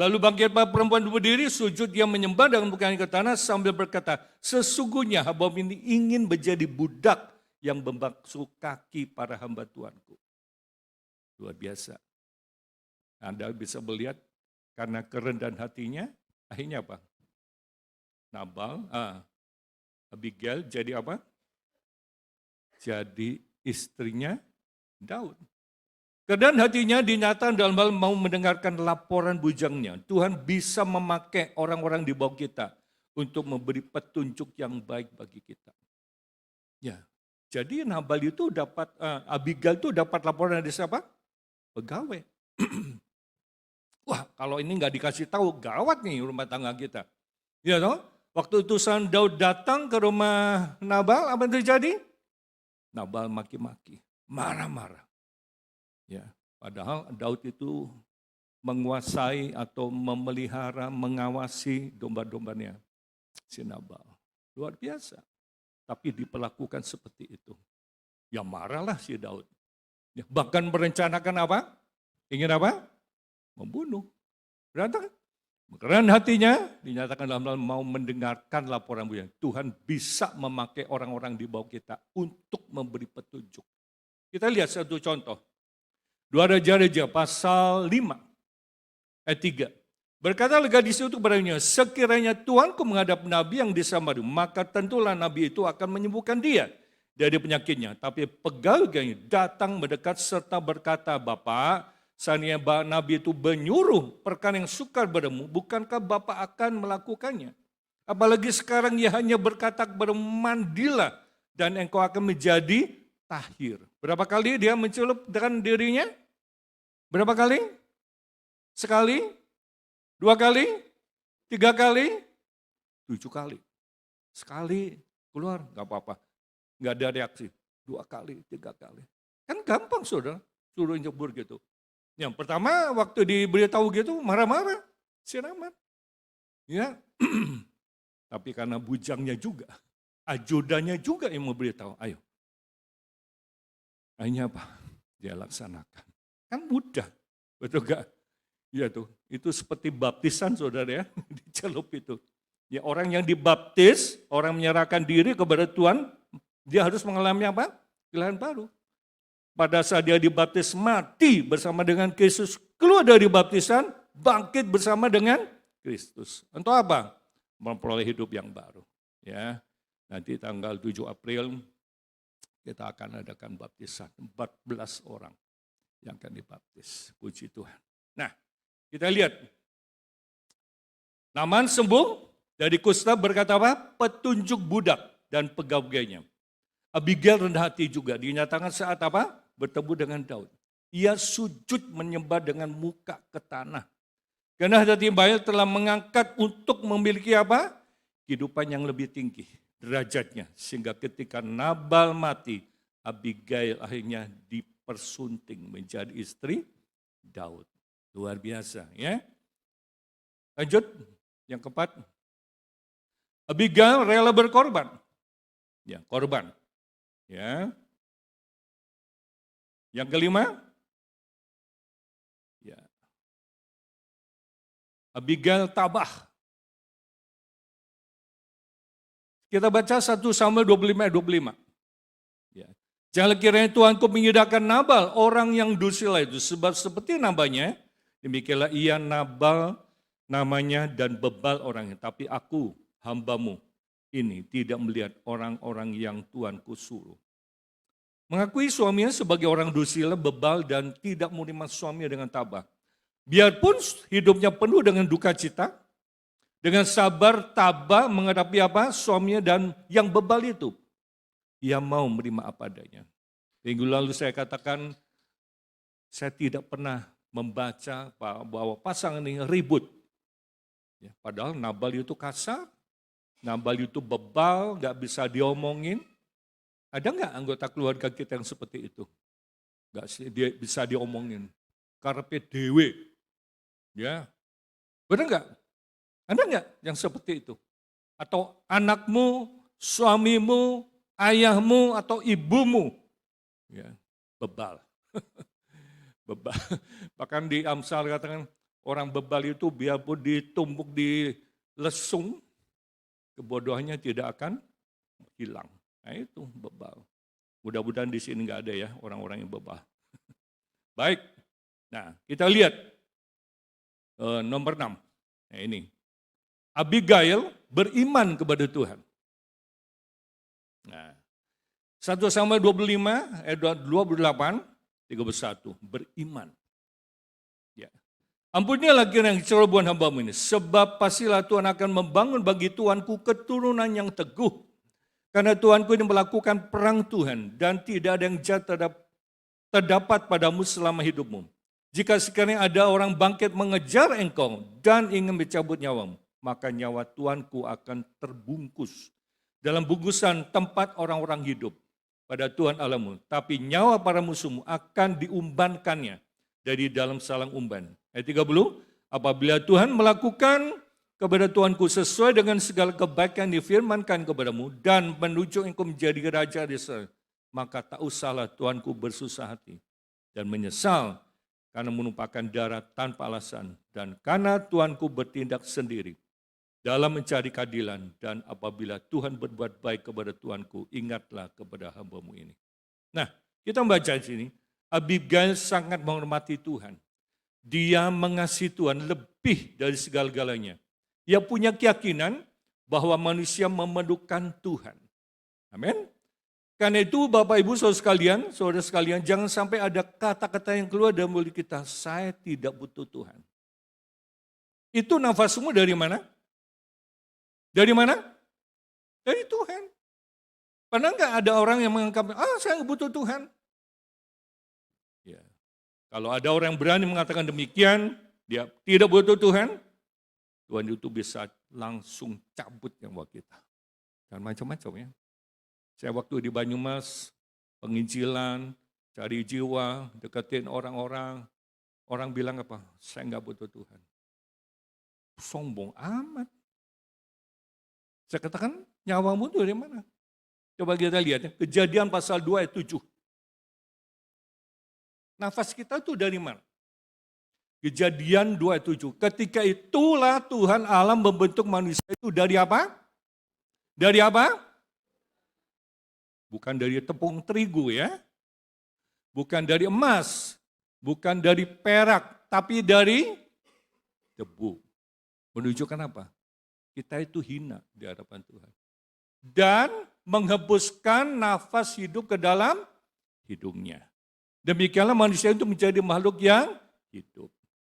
Lalu bangkit perempuan berdiri, sujud, dia menyembah dengan mukanya ke tanah sambil berkata, sesungguhnya hamba ini ingin menjadi budak yang membasuh kaki para hamba Tuanku. Luar biasa. Anda bisa melihat karena kerendahan hatinya, akhirnya apa? Abigail jadi apa? Jadi istrinya Daud. Kerendahan hatinya dinyatakan dalam hal mau mendengarkan laporan bujangnya. Tuhan bisa memakai orang-orang di bawah kita untuk memberi petunjuk yang baik bagi kita. Ya, jadi Nabal itu dapat, Abigail itu dapat laporan dari siapa? Pegawai. Wah, kalau ini nggak dikasih tahu, gawat nih rumah tangga kita. Ya toh? Waktu utusan Daud datang ke rumah Nabal, apa yang terjadi? Nabal maki-maki, marah-marah. Ya, padahal Daud itu menguasai atau memelihara, mengawasi domba-dombanya si Nabal. Luar biasa. Tapi diperlakukan seperti itu. Ya marahlah si Daud. Ya, bahkan merencanakan apa? Ingin apa? Membunuh. Berantakan. Kerendahan hatinya dinyatakan dalam hal mau mendengarkan laporan bujang. Tuhan bisa memakai orang-orang di bawah kita untuk memberi petunjuk. Kita lihat satu contoh. 2 Raja-Raja pasal 5 ayat 3. Berkatalah gadis itu kepadanya, sekiranya Tuanku menghadap nabi yang di Samaria, maka tentulah nabi itu akan menyembuhkan dia dari penyakitnya. Tapi pegawai datang mendekat serta berkata, Bapak, seandainya nabi itu menyuruh perkara yang sukar padamu, bukankah Bapak akan melakukannya? Apalagi sekarang ia hanya berkata kepada mandilah dan engkau akan menjadi tahir. Berapa kali dia mencelupkan dirinya? Berapa kali? Sekali? 2 kali? 3 kali? 7 kali. Sekali keluar, nggak apa-apa. Nggak ada reaksi. 2 kali, 3 kali. Kan gampang saudara, suruh nyebur gitu. Yang pertama waktu diberitahu gitu marah-marah, siraman. Ya, tapi karena bujangnya juga, ajudannya juga yang memberitahu, ayo. Akhirnya apa? Dia laksanakan. Kan mudah, betul gak? Ya tuh, itu seperti baptisan saudara ya, dicelup itu. Ya orang yang dibaptis, orang menyerahkan diri kepada Tuhan, dia harus mengalami apa? Kelahiran baru. Pada saat dia dibaptis mati bersama dengan Kristus, keluar dari baptisan, bangkit bersama dengan Kristus. Untuk apa? Memperoleh hidup yang baru. Ya, nanti tanggal 7 April kita akan adakan baptisan 14 orang yang akan dibaptis. Puji Tuhan. Nah, kita lihat. Naaman sembuh dari kusta berkata apa? Petunjuk budak dan pegawainya. Abigail rendah hati juga dinyatakan saat apa? Bertemu dengan Daud. Ia sujud menyembah dengan muka ke tanah. Karena hati Abigail telah mengangkat untuk memiliki apa? Kehidupan yang lebih tinggi derajatnya. Sehingga ketika Nabal mati, Abigail akhirnya dipersunting menjadi istri Daud. Luar biasa ya. Lanjut, yang keempat. Abigail rela berkorban. Ya, korban. Ya. Yang kelima, ya. Abigail tabah. Kita baca 1 Samuel 25 ayat 25. Janganlah kiranya Tuhanku mengindahkan Nabal, orang yang dursila itu. Sebab seperti namanya, demikianlah ia Nabal namanya dan bebal orangnya. Tapi aku, hambamu, ini tidak melihat orang-orang yang Tuanku suruh. Mengakui suaminya sebagai orang dursila, bebal, dan tidak menerima suaminya dengan tabah. Biarpun hidupnya penuh dengan duka cita, dengan sabar, tabah menghadapi apa? Suaminya dan yang bebal itu. Ia mau menerima apa adanya. Minggu lalu saya katakan, saya tidak pernah membaca bahwa pasangan ini ribut. Ya, padahal Nabal itu kasar, Nabal itu bebal, gak bisa diomongin. Ada nggak anggota keluarga kita yang seperti itu? Gak bisa diomongin. Karpe dewe. Ya, benar nggak? Ada nggak yang seperti itu? Atau anakmu, suamimu, ayahmu, atau ibumu? Ya, bebal. Bebal. Bahkan di Amsal katakan orang bebal itu biarpun ditumbuk di lesung, kebodohannya tidak akan hilang. Nah itu bebal. Mudah-mudahan di sini nggak ada ya orang-orang yang bebal. Baik, nah kita lihat nomor 6. Nah ini, Abigail beriman kepada Tuhan. Nah, 1 Samuel 25 ayat 28, 31, beriman. Ya. Ampunilah kiranya kecerobohan hambamu ini, sebab pastilah Tuhan akan membangun bagi Tuanku keturunan yang teguh. Karena Tuanku ini melakukan perang Tuhan dan tidak ada yang jahat terdapat padamu selama hidupmu. Jika sekiranya ada orang bangkit mengejar engkau dan ingin mencabut nyawamu, maka nyawa Tuanku akan terbungkus dalam bungkusan tempat orang-orang hidup pada Tuhan Allahmu. Tapi nyawa para musuhmu akan diumbankannya dari dalam salang umban. Ayat 30, apabila Tuhan melakukan kepada Tuanku sesuai dengan segala kebaikan difirmankan kepadamu dan menunjuk engkau menjadi raja di Israel, maka tak usahlah Tuanku bersusah hati dan menyesal karena menumpahkan darah tanpa alasan dan karena Tuanku bertindak sendiri dalam mencari keadilan, dan apabila Tuhan berbuat baik kepada Tuanku, ingatlah kepada hambamu ini. Nah, kita membaca di sini, Abigail sangat menghormati Tuhan. Dia mengasihi Tuhan lebih dari segala-galanya. Ia punya keyakinan bahwa manusia memerlukan Tuhan. Amin. Karena itu Bapak Ibu saudara sekalian, jangan sampai ada kata-kata yang keluar dari mulut kita, saya tidak butuh Tuhan. Itu nafasmu dari mana? Dari mana? Dari Tuhan. Pernah nggak ada orang yang menganggap, saya nggak butuh Tuhan? Ya. Kalau ada orang yang berani mengatakan demikian, dia tidak butuh Tuhan, Tuhan itu bisa langsung cabut nyawa kita. Dan macam-macam ya. Saya waktu di Banyumas, penginjilan, cari jiwa, deketin orang-orang, orang bilang apa? Saya nggak butuh Tuhan. Sombong amat. Saya katakan, nyawamu itu dari mana? Coba kita lihat ya, Kejadian pasal 2 ayat 7. Nafas kita itu dari mana? Kejadian 2 ayat 7. Ketika itulah Tuhan Allah membentuk manusia itu dari apa? Dari apa? Bukan dari tepung terigu ya. Bukan dari emas. Bukan dari perak. Tapi dari debu. Menunjukkan apa? Kita itu hina di hadapan Tuhan. Dan menghembuskan nafas hidup ke dalam hidungnya. Demikianlah manusia itu menjadi makhluk yang hidup.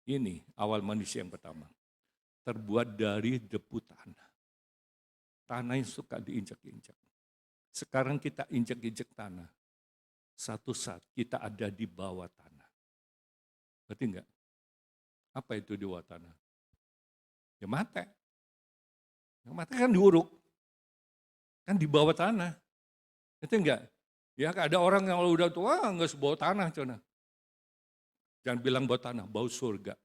Ini awal manusia yang pertama. Terbuat dari debu tanah. Tanah yang suka diinjak-injak. Sekarang kita injak-injak tanah. Satu saat kita ada di bawah tanah. Berarti enggak? Apa itu di bawah tanah? Ya mati. Mati kan diuruk, kan di bawah tanah, itu enggak? Ya ada orang yang udah tua enggak sebawah tanah, cina. Jangan bilang bawah tanah, bau surga.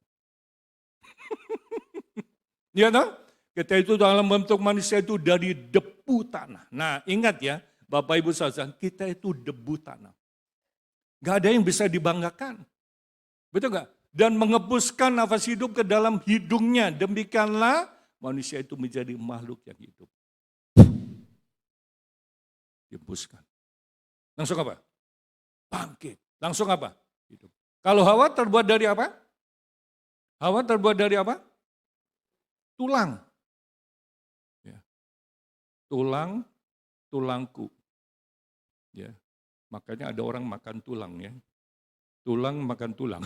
Ya toh? Kita itu dalam bentuk manusia itu dari debu tanah. Nah ingat ya, Bapak Ibu saudara, kita itu debu tanah. Gak ada yang bisa dibanggakan, betul enggak? Dan menghembuskan nafas hidup ke dalam hidungnya, demikianlah manusia itu menjadi makhluk yang hidup. Dihembuskan. Langsung apa? bangkit. Langsung apa? Hidup. Kalau Hawa terbuat dari apa? Hawa terbuat dari apa? Tulang. Ya. Tulang, tulangku. Ya. Makanya ada orang makan tulang ya. Tulang makan tulang.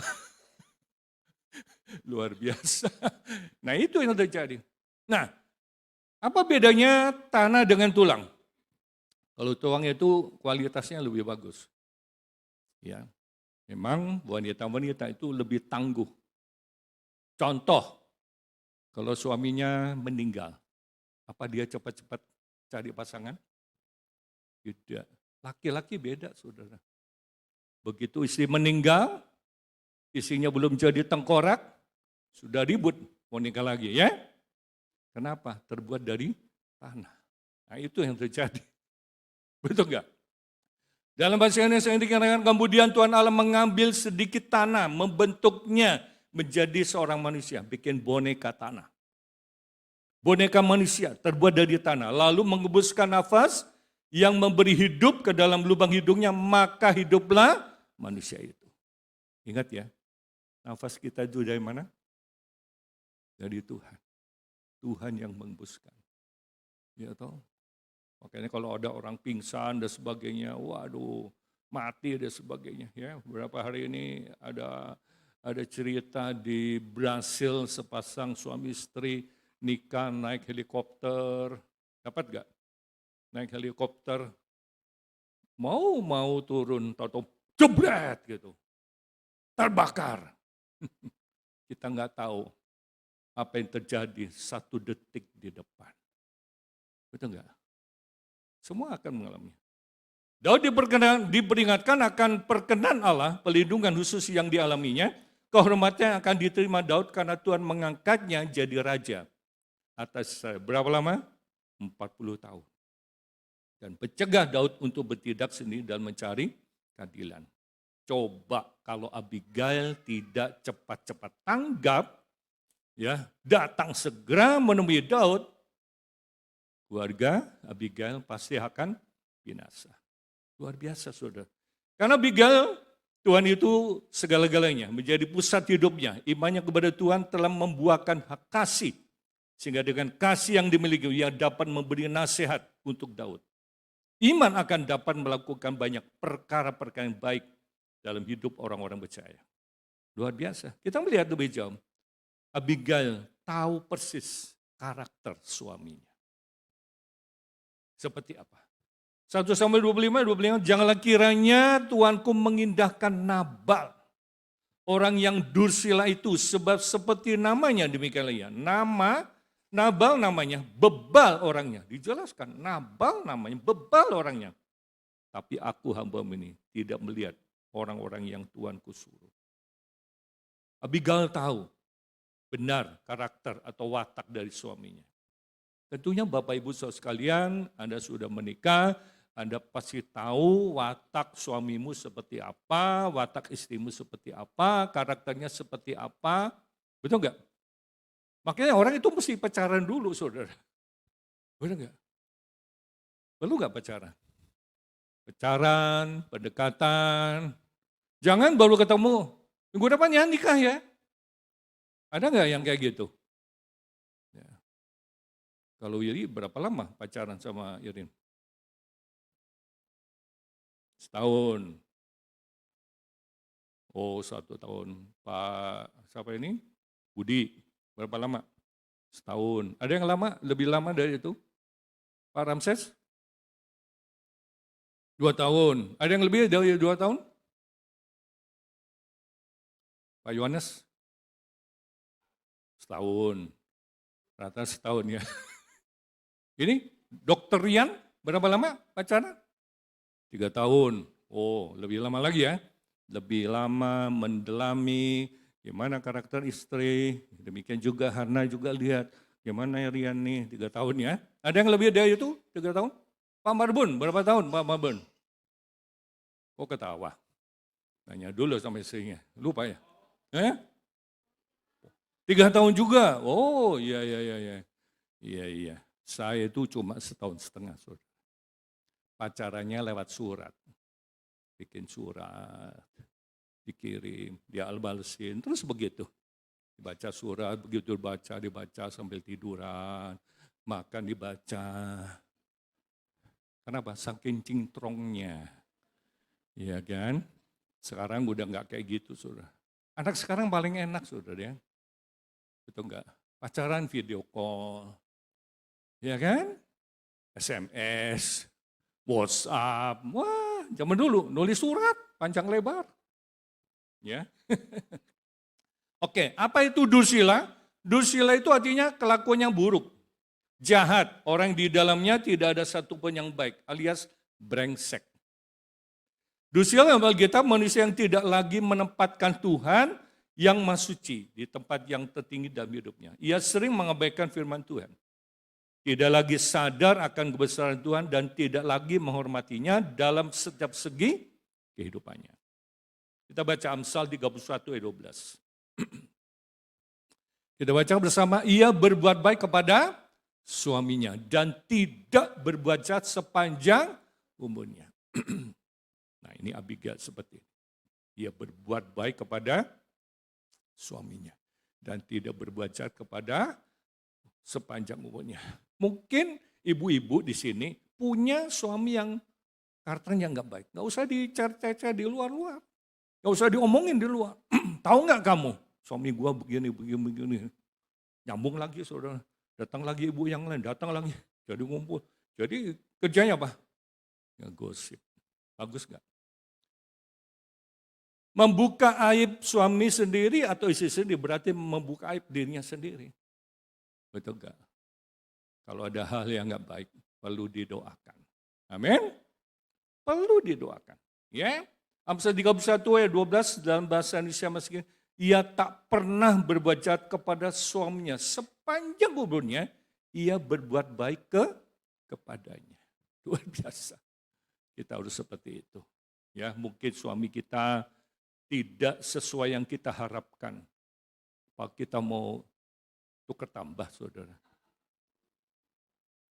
Luar biasa. Nah itu yang terjadi. Nah, apa bedanya tanah dengan tulang? Kalau tulang itu kualitasnya lebih bagus. Ya, memang wanita-wanita itu lebih tangguh. Contoh, kalau suaminya meninggal, apa dia cepat-cepat cari pasangan? Tidak. Laki-laki beda, saudara. Begitu istri meninggal, istrinya belum jadi tengkorak, sudah ribut, mau nikah lagi ya. Kenapa? Terbuat dari tanah. Nah itu yang terjadi. Betul enggak? Dalam bahasa Indonesia yang dikatakan kemudian Tuhan Allah mengambil sedikit tanah, membentuknya menjadi seorang manusia, bikin boneka tanah. Boneka manusia terbuat dari tanah, lalu mengembuskan nafas yang memberi hidup ke dalam lubang hidungnya, maka hiduplah manusia itu. Ingat ya, nafas kita itu dari mana? Dari Tuhan. Tuhan yang mengembuskan. Ya toh? Makanya kalau ada orang pingsan dan sebagainya, waduh, mati dan sebagainya. Ya, beberapa hari ini ada cerita di Brasil sepasang suami istri nikah naik helikopter. Dapat gak? Naik helikopter, mau turun, tahu jebret gitu, terbakar. Kita nggak tahu apa yang terjadi 1 detik di depan. Betul nggak? Semua akan mengalami. Daud diperingatkan akan perkenan Allah, pelindungan khusus yang dialaminya, kehormatan yang akan diterima Daud karena Tuhan mengangkatnya jadi raja atas Israel. Berapa lama? 40 tahun. Dan mencegah Daud untuk bertindak sendiri dan mencari keadilan. Coba kalau Abigail tidak cepat-cepat tanggap, ya, datang segera menemui Daud, keluarga Abigail pasti akan binasa. Luar biasa, saudara. Karena Abigail, Tuhan itu segala-galanya, menjadi pusat hidupnya. Imannya kepada Tuhan telah membuahkan hak kasih. Sehingga dengan kasih yang dimiliki, ia dapat memberi nasihat untuk Daud. Iman akan dapat melakukan banyak perkara-perkara yang baik dalam hidup orang-orang percaya. Luar biasa. Kita melihat lebih jauh. Abigail tahu persis karakter suaminya. Seperti apa? 1 Samuel 25, janganlah kiranya Tuanku mengindahkan Nabal, orang yang dursila itu, sebab seperti namanya demikianlah ia. Nabal namanya, bebal orangnya. Dijelaskan, Nabal namanya, bebal orangnya. Tapi aku hamba ini tidak melihat orang-orang yang Tuanku suruh. Abigail tahu benar karakter atau watak dari suaminya. Tentunya Bapak Ibu Saudara sekalian, Anda sudah menikah, Anda pasti tahu watak suamimu seperti apa, watak istrimu seperti apa, karakternya seperti apa. Betul enggak? Makanya orang itu mesti pacaran dulu, saudara. Betul enggak? Perlu enggak pacaran? Pacaran, pendekatan. Jangan baru ketemu, minggu depan ya nikah ya. Ada enggak yang kayak gitu? Ya. Kalau Iri berapa lama pacaran sama Irin? Setahun. Oh 1 tahun. Pak siapa ini? Budi. Berapa lama? Setahun. Ada yang lama? Lebih lama dari itu? Pak Ramses? 2 tahun. Ada yang lebih dari 2 tahun? Pak Yohanes? Setahun. Rata setahun ya. Ini Dokter Rian berapa lama pacaran? 3 tahun. Oh lebih lama lagi ya. Lebih lama mendalami gimana karakter istri, demikian juga Hana juga lihat gimana Rian nih 3 tahun ya. Ada yang lebih dari itu 3 tahun? Pak Marbun, berapa tahun Pak Marbun? Kok ketawa? Tanya dulu sama istrinya, lupa ya? 3 tahun juga? Oh iya. Iya. Saya itu cuma 1,5 tahun, saudara. Pacarannya lewat surat. bikin surat, dikirim, dia balesin, terus begitu. Dibaca surat, begitu dibaca sambil tiduran, makan dibaca. Kenapa? Saking cintrongnya. Iya kan? Sekarang udah nggak kayak gitu, saudara. Anak sekarang paling enak, saudara ya. Betul nggak? Pacaran video call. Ya kan? SMS, WhatsApp. Wah, zaman dulu nulis surat panjang lebar. Ya. Oke, apa itu dursila? Dursila itu artinya kelakuan yang buruk, jahat, orang di dalamnya tidak ada satupun yang baik, alias brengsek. Dursila dalam Alkitab manusia yang tidak lagi menempatkan Tuhan yang Maha Suci di tempat yang tertinggi dalam hidupnya. Ia sering mengabaikan firman Tuhan. Tidak lagi sadar akan kebesaran Tuhan dan tidak lagi menghormatinya dalam setiap segi kehidupannya. Kita baca Amsal 31 ayat 12. Kita baca bersama, ia berbuat baik kepada suaminya dan tidak berbuat jahat sepanjang umurnya. Nah ini Abigail seperti ini. Ia berbuat baik kepada suaminya dan tidak berbuat jahat kepada sepanjang umurnya. Mungkin ibu-ibu di sini punya suami yang karakternya nggak baik. Nggak usah dicerca-cerca di luar-luar. Nggak usah diomongin di luar. Tahu nggak kamu? Suami gua begini. Nyambung lagi saudara. Datang lagi ibu yang lain, datang lagi. Jadi ngumpul. Jadi kerjanya apa? Ya gosip. Bagus nggak? Membuka aib suami sendiri atau istri sendiri berarti membuka aib dirinya sendiri. Betul nggak? Kalau ada hal yang nggak baik, perlu didoakan. Amin? Perlu didoakan. Ya. Amsal 31 ayat 12 dalam bahasa Indonesia masih ia tak pernah berbuat jahat kepada suaminya. Sepanjang umurnya, ia berbuat baik kepadanya. Luar biasa. Kita harus seperti itu. Ya, mungkin suami kita tidak sesuai yang kita harapkan. Apa kita mau tukar tambah, saudara?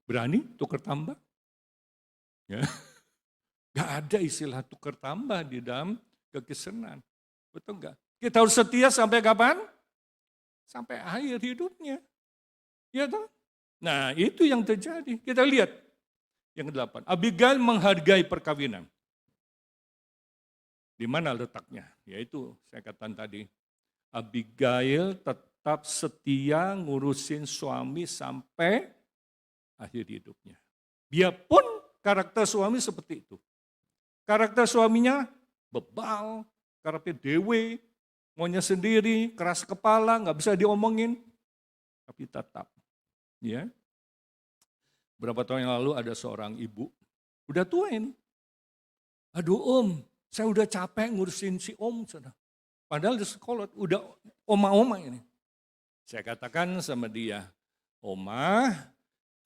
Berani tukar tambah? Ya. Gak ada istilah tukar tambah di dalam kekristenan. Betul enggak? Kita harus setia sampai kapan? Sampai akhir hidupnya. Ya toh? Nah itu yang terjadi. Kita lihat yang ke-8. Abigail menghargai perkawinan. Di mana letaknya? Yaitu saya katakan tadi. Abigail tetap setia ngurusin suami sampai akhir hidupnya. Biarpun karakter suami seperti itu. Karakter suaminya bebal, karakter dewe, maunya sendiri, keras kepala, nggak bisa diomongin. Tapi tetap. Ya. Berapa tahun yang lalu ada seorang ibu, udah tua ini. Aduh om, saya udah capek ngurusin si om. Padahal di sekolah udah oma-oma ini. Saya katakan sama dia, oma,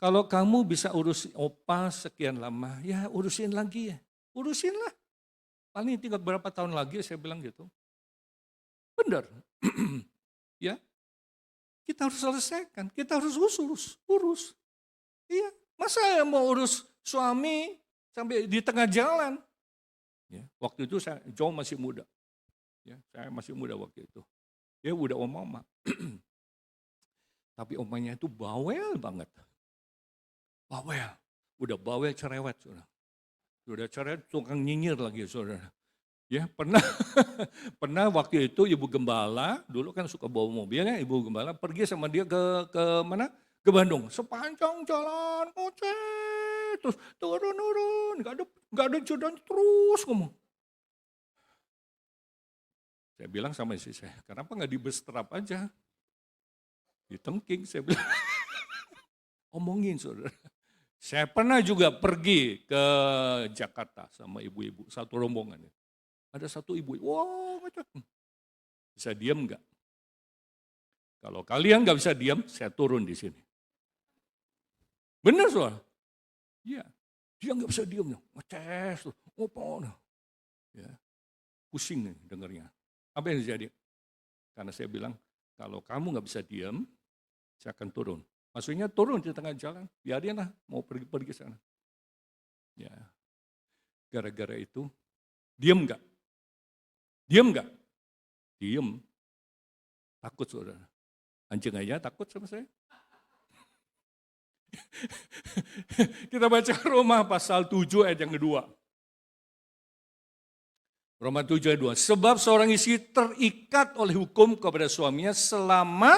kalau kamu bisa urus opa sekian lama, ya urusin lagi ya. Urusinlah. Paling tinggal berapa tahun lagi saya bilang gitu. Benar. Ya. Kita harus selesaikan, kita harus urus. Iya. Masa mau urus suami sampai di tengah jalan? Ya, waktu itu Joe masih muda. Ya, saya masih muda waktu itu. Dia udah oma. Tapi omanya itu bawel banget. Bawel. Udah bawel cerewet, saudara. Udah cerewet tukang nyinyir lagi, saudara. Ya, pernah waktu itu ibu gembala, dulu kan suka bawa mobilnya, ibu gembala pergi sama dia ke mana? Ke Bandung. Sepanjang jalan, ngoceh, terus turun, nggak ada jodoh terus ngomong. Saya bilang sama istri saya, kenapa nggak di bus trap aja? Ditengking, saya bilang. Omongin, saudara. Saya pernah juga pergi ke Jakarta sama ibu-ibu, satu rombongan. Ada satu ibu, wah macam bisa diam nggak? Kalau kalian nggak bisa diam, saya turun di sini. Benar soal? Iya, dia nggak bisa diam, ngeces, ngopon, ya, pusing nih dengarnya. Apa yang terjadi? Karena saya bilang, kalau kamu nggak bisa diam, saya akan turun. Maksudnya turun di tengah jalan, biarin lah mau pergi sana. Ya, gara-gara itu Diam nggak? Diam nggak? Diam. Takut saudara. Anjing aja takut sama saya. Kita baca Roma pasal 7 ayat yang kedua. Roma 7 ayat 2. Sebab seorang istri terikat oleh hukum kepada suaminya selama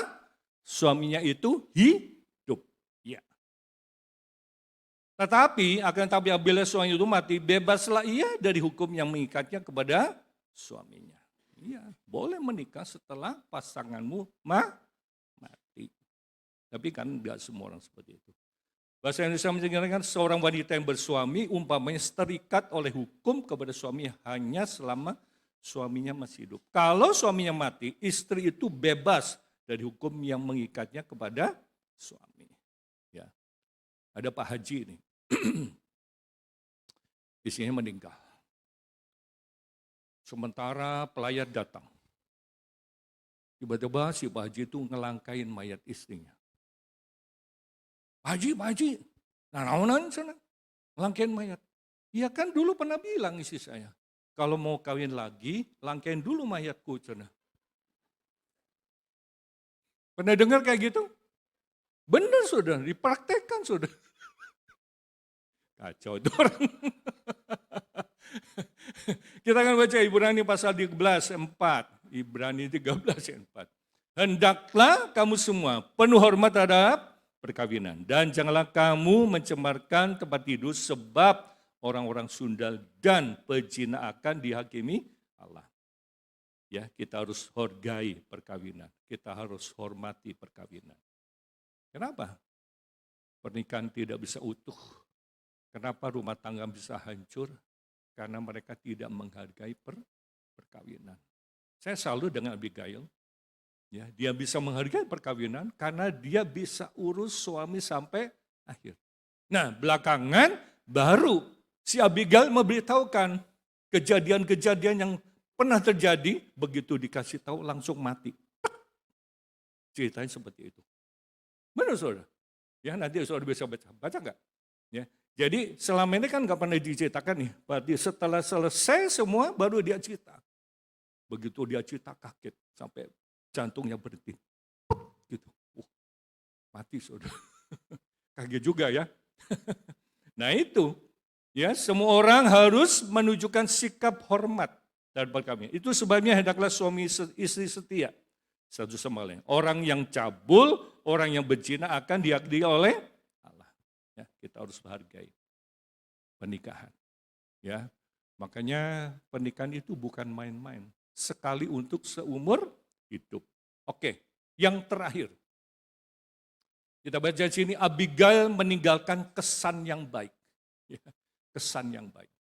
suaminya itu hidup. Ya. Tetapi apabila suami itu mati, bebaslah ia dari hukum yang mengikatnya kepada suaminya. Iya, boleh menikah setelah pasanganmu mati. Tapi kan enggak semua orang seperti itu. Bahasa Indonesia menjelaskan seorang wanita yang bersuami umpamanya terikat oleh hukum kepada suami hanya selama suaminya masih hidup. Kalau suaminya mati, istri itu bebas dari hukum yang mengikatnya kepada suami. Ya. Ada Pak Haji ini. Istrinya meninggal. Sementara pelayat datang. Tiba-tiba si Pak Haji itu ngelangkain mayat istrinya. Pak Haji, naonan sana, langkain mayat. Ya kan dulu pernah bilang istri saya, kalau mau kawin lagi, langkain dulu mayatku sana. Pernah dengar kayak gitu? Benar sudah, dipraktekkan sudah. Kacau itu orang. Kita akan baca Ibrani pasal 13, 4. Ibrani 13, 4. Hendaklah kamu semua penuh hormat terhadap perkawinan. Dan janganlah kamu mencemarkan tempat tidur sebab orang-orang sundal dan pezina akan dihakimi Allah. Ya, kita harus hargai perkawinan. Kita harus hormati perkawinan. Kenapa? Pernikahan tidak bisa utuh. Kenapa rumah tangga bisa hancur? Karena mereka tidak menghargai perkawinan. Saya selalu dengan Abigail. Ya, dia bisa menghargai perkawinan karena dia bisa urus suami sampai akhir. Nah, belakangan baru si Abigail memberitahukan kejadian-kejadian yang pernah terjadi, begitu dikasih tahu langsung mati. Ceritanya seperti itu. Benar saudara? Ya, nanti saudara bisa baca nggak? Ya, jadi selama ini kan nggak pernah diceritakan nih. Berarti setelah selesai semua baru dia cerita. Begitu dia cerita kaget sampai jantungnya berhenti. Gitu. Mati saudara. Kaget juga ya. Nah itu, ya semua orang harus menunjukkan sikap hormat dan perkawinan. Itu sebabnya hendaklah suami istri setia satu sama lain. Orang yang cabul, orang yang berzina akan diakui oleh Allah. Ya, kita harus menghargai pernikahan. Ya, makanya pernikahan itu bukan main-main. Sekali untuk seumur hidup. Oke, yang terakhir. Kita baca di sini Abigail meninggalkan kesan yang baik. Ya, kesan yang baik.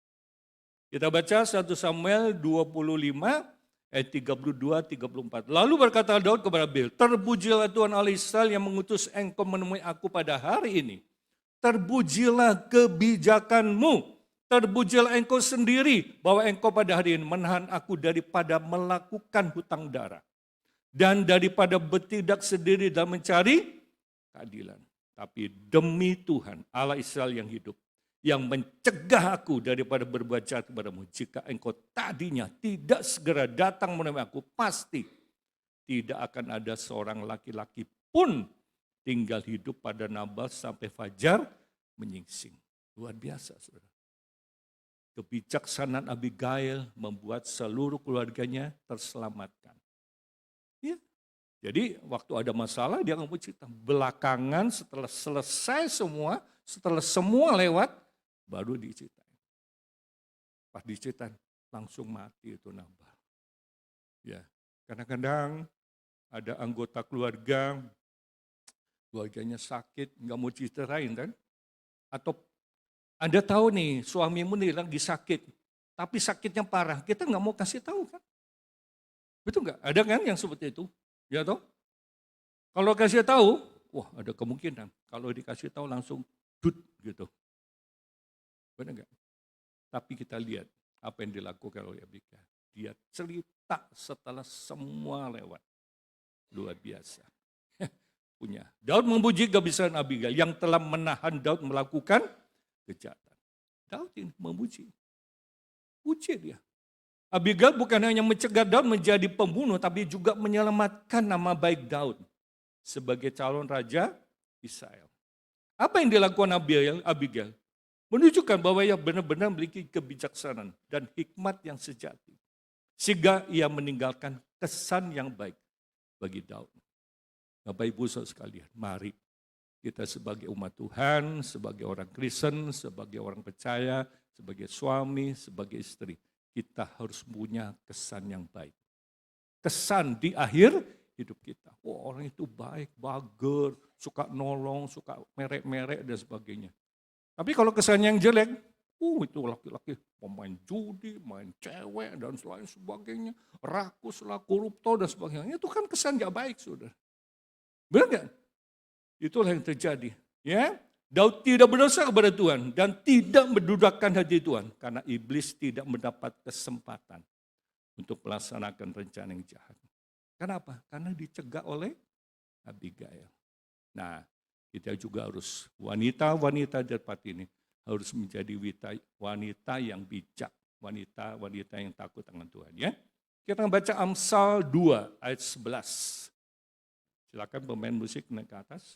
Kita baca 1 Samuel 25 ayat 32-34. Lalu berkata Daud kepada Abigail, terpujilah Tuhan Allah Israel yang mengutus engkau menemui aku pada hari ini. Terpujilah kebijakanmu. Terpujilah engkau sendiri bahwa engkau pada hari ini menahan aku daripada melakukan hutang darah. Dan daripada bertindak sendiri dan mencari keadilan. Tapi demi Tuhan Allah Israel yang hidup, yang mencegah aku daripada berbuat jahat kepadamu. Jika engkau tadinya tidak segera datang menemui aku, pasti tidak akan ada seorang laki-laki pun tinggal hidup pada Nabal sampai fajar menyingsing. Luar biasa saudara. Kebijaksanaan Abigail membuat seluruh keluarganya terselamatkan. Ya. Jadi waktu ada masalah dia nggak mau cerita. Belakangan setelah selesai semua, setelah semua lewat, baru diceritain. Pas diceritain langsung mati itu Nabal. Ya, kadang-kadang ada anggota keluarganya sakit, nggak mau ceritain kan? Atau Anda tahu nih suamimu nih lagi sakit, tapi sakitnya parah, kita nggak mau kasih tahu kan? Betul nggak? Ada kan yang seperti itu? Ya toh? Kalau kasih tahu, wah ada kemungkinan. Kalau dikasih tahu langsung dut gitu. Benar nggak? Tapi kita lihat apa yang dilakukan oleh Abigail. Dia cerita setelah semua lewat. Luar biasa. Punya. Daud memuji kebijaksanaan Abigail yang telah menahan Daud melakukan kejahatan. Daud ini memuji. Puji dia. Abigail bukan hanya mencegah Daud menjadi pembunuh, tapi juga menyelamatkan nama baik Daud sebagai calon raja Israel. Apa yang dilakukan Abigail? Menunjukkan bahwa ia benar-benar memiliki kebijaksanaan dan hikmat yang sejati. Sehingga ia meninggalkan kesan yang baik bagi Daud. Bapak Ibu saudara sekalian, mari kita sebagai umat Tuhan, sebagai orang Kristen, sebagai orang percaya, sebagai suami, sebagai istri, kita harus punya kesan yang baik. Kesan di akhir hidup kita. Oh, orang itu baik, bager, suka nolong, suka merek-merek dan sebagainya. Tapi kalau kesan yang jelek, itu laki-laki pemain judi, main cewek dan lain sebagainya, rakuslah, koruptor dan sebagainya. Itu kan kesan gak baik, saudara. Benar gak? Itulah yang terjadi. Ya, Daud tidak berdosa kepada Tuhan dan tidak mendudakkan hati Tuhan karena iblis tidak mendapat kesempatan untuk melaksanakan rencana yang jahat. Kenapa? Karena dicegah oleh Abigail. Nah, kita juga harus wanita-wanita di tempat ini harus menjadi wanita yang bijak, wanita-wanita yang takut akan Tuhan. Ya, kita baca Amsal 2 ayat 11. Silakan pemain musik naik ke atas.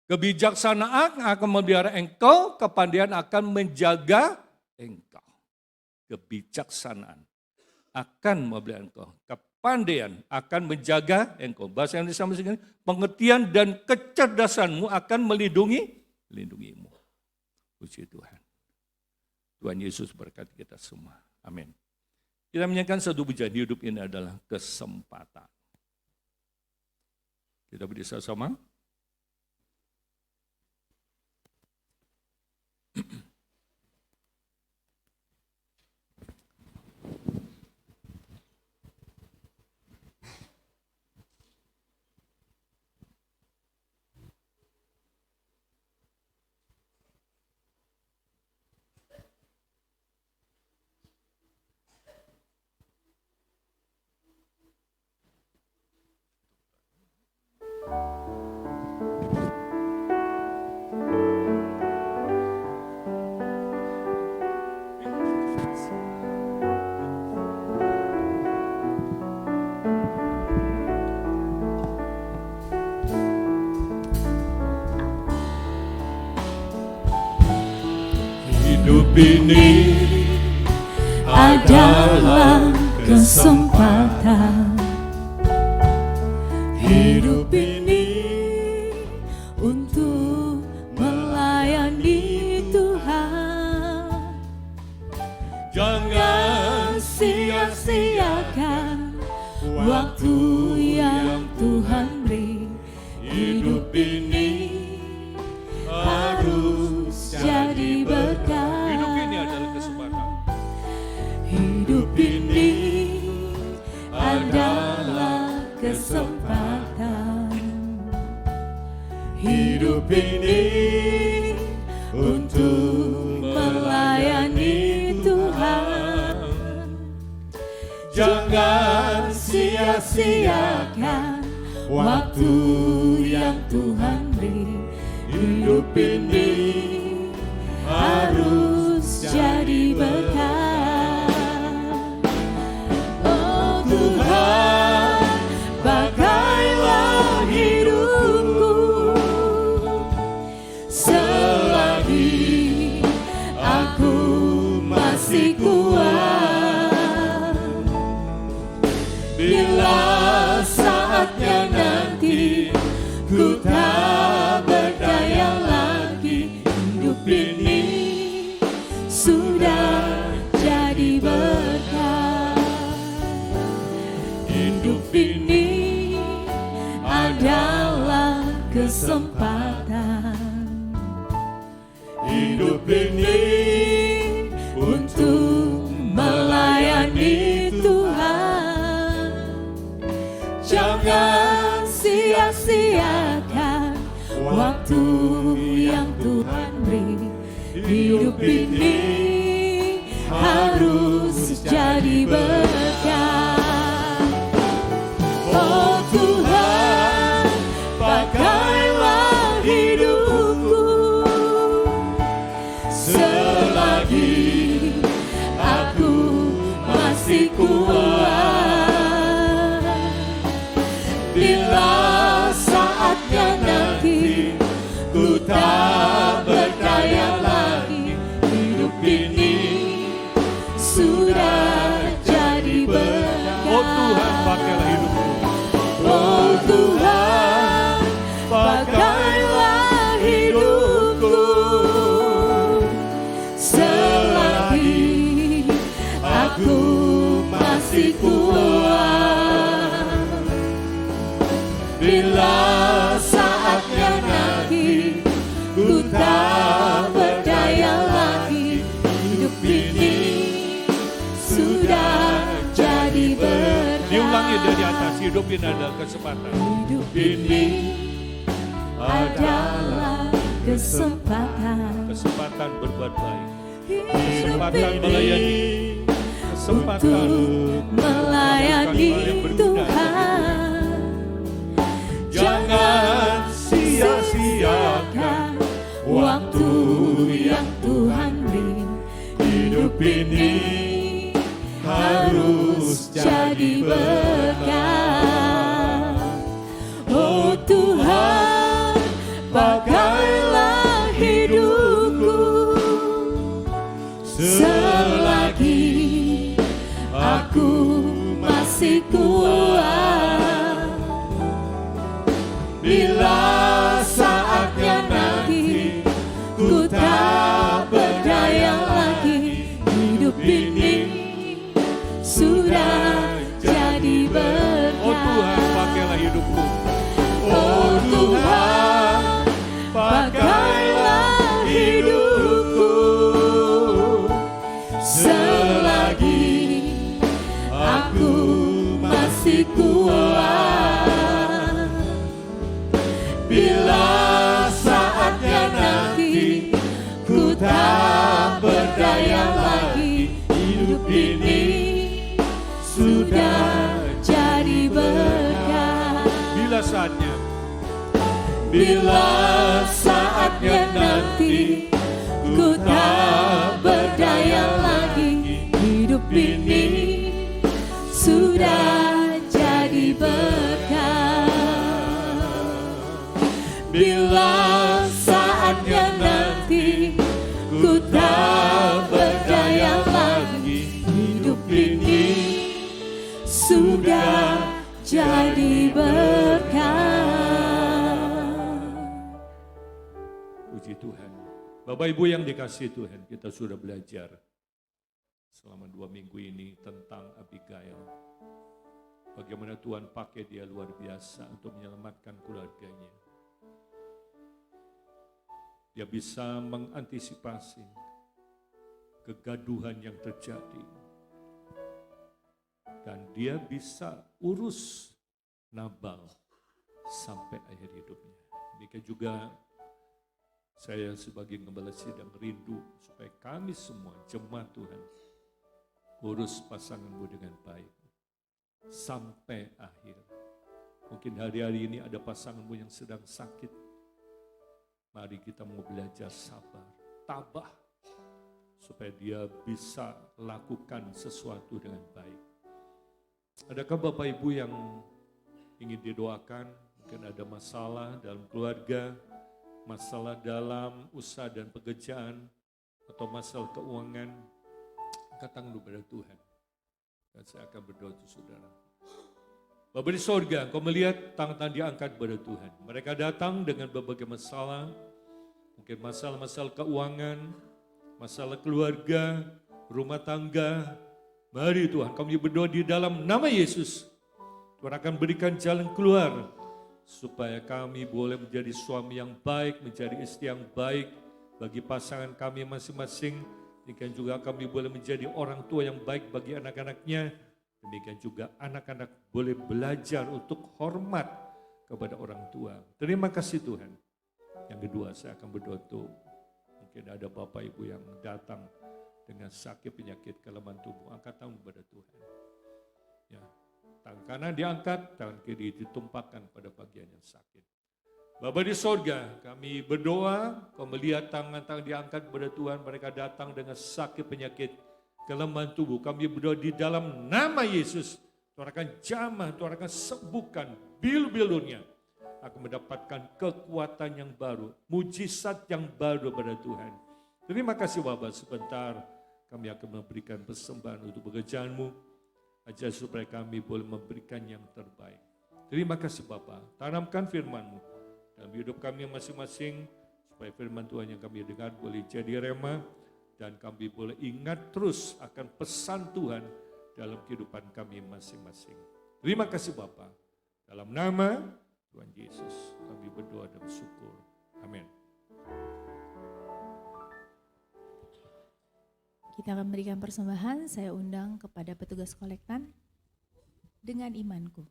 Kebijaksanaan akan memelihara engkau, kepandaian akan menjaga engkau. Kebijaksanaan akan memelihara engkau, kepandaian akan menjaga engkau. Bahasa yang disama sekali, pengertian dan kecerdasanmu akan melindungimu. Puji Tuhan. Tuhan Yesus berkati kita semua. Amin. Kita menyanyikan satu pujian, hidup ini adalah kesempatan. Kita bisa sama. Hidup ini
adalah kesempatan. Hidup ini untuk melayani Tuhan.
jangan
Sia-siakan waktu yang Tuhan beri.
hidup ini
Harus jadi berkat.
Hidup ini adalah kesempatan.
Hidup ini adalah kesempatan. Hidup ini untuk melayani Tuhan. Jangan sia-siakan waktu yang Tuhan beri. Hidup ini harus jadi berkat. Oh Tuhan, pakailah hidupku selagi aku masih kuat. Bila saatnya nanti ku tak berdaya lagi, hidup ini sudah jadi berkat. Hidup ini adalah kesempatan. Hidup ini untuk melayani Tuhan. Jangan sia-siakan waktu yang Tuhan beri. Hidup ini harus jadi berkat. Oh Tuhan, pakailah hidupku selagi aku kuat. Bila saatnya nanti ku tak berdaya lagi, hidup ini sudah jadi berkat.
Oh Tuhan, pakailah hidupku.
Oh Tuhan, pakailah hidupku selagi aku masih kuat. Bila saatnya nanti ku tak berdaya lagi, hidup ini sudah jadi berkat.
Diulangi dari atas, hidup ini adalah kesempatan.
Hidup ini adalah kesempatan.
Kesempatan berbuat baik,
Hidup
kesempatan
ini
melayani, kesempatan
untuk melayani Tuhan. Jangan sia-siakan waktu yang Tuhan beri. Hidup ini harus jadi berkat. Oh Tuhan, pakailah hidupku selagi aku masih kuat. Bila saatnya nanti ku tak berdaya lagi, hidup ini sudah jadi berkat.
Oh Tuhan, pakailah hidupku.
Oh Tuhan, pakailah hidupku selagi aku masih kuat. Bila saatnya nanti ku tak berdaya lagi, hidup ini sudah jadi berkat.
Bila saatnya,
Bila saatnya nanti ku tak berdaya lagi, hidup ini sudah jadi berkat. Bila saatnya nanti ku tak berdaya lagi, hidup ini sudah jadi berkat.
puji Tuhan. Bapak Ibu yang dikasihi Tuhan, kita sudah belajar selama 2 minggu ini tentang Abigail. Bagaimana Tuhan pakai dia luar biasa untuk menyelamatkan keluarganya. Dia bisa mengantisipasi kegaduhan yang terjadi. Dan dia bisa urus Nabal sampai akhir hidupnya. Demikian juga saya sebagai gembala sidang rindu supaya kami semua jemaat Tuhan urus pasanganmu dengan baik sampai akhir. Mungkin hari-hari ini ada pasanganmu yang sedang sakit. Mari kita mau belajar sabar, tabah, supaya dia bisa lakukan sesuatu dengan baik. Adakah Bapak Ibu yang ingin didoakan? Mungkin ada masalah dalam keluarga, masalah dalam usaha dan pekerjaan, atau masalah keuangan. Angkat tangan kepada Tuhan. Dan saya akan berdoa untuk saudara. Bapa di sorga, Engkau melihat tangan-tangan diangkat kepada Tuhan. Mereka datang dengan berbagai masalah, mungkin masalah-masalah keuangan, masalah keluarga, rumah tangga. Mari Tuhan, kami berdoa di dalam nama Yesus. Tuhan akan berikan jalan keluar, supaya kami boleh menjadi suami yang baik, menjadi istri yang baik bagi pasangan kami masing-masing. Demikian juga kami boleh menjadi orang tua yang baik bagi anak-anaknya. Demikian juga anak-anak boleh belajar untuk hormat kepada orang tua. Terima kasih Tuhan. Yang kedua, saya akan berdoa untuk mungkin ada Bapak Ibu yang datang dengan sakit penyakit kelemahan tubuh. Angkat tangan kepada Tuhan. Ya, tangan kanan diangkat, tangan kiri ditumpahkan pada bagian yang sakit. Bapa di sorga, kami berdoa, Kau melihat tangan-tangan diangkat kepada Tuhan, mereka datang dengan sakit penyakit kelemahan tubuh. Kami berdoa di dalam nama Yesus. Tuhan akan jamah, Tuhan akan sembuhkan bilu-bilunya. Akan mendapatkan kekuatan yang baru, mujizat yang baru pada Tuhan. Terima kasih Bapak, sebentar kami akan memberikan persembahan untuk pekerjaan-Mu. Ajar supaya kami boleh memberikan yang terbaik. Terima kasih Bapak, tanamkan firman-Mu dalam hidup kami masing-masing. Supaya firman Tuhan yang kami dengar boleh jadi rema. Dan kami boleh ingat terus akan pesan Tuhan dalam kehidupan kami masing-masing. Terima kasih Bapak, dalam nama Tuhan Yesus kami berdoa dan bersyukur. Amin.
Kita akan memberikan persembahan. Saya undang kepada petugas kolektan dengan imanku.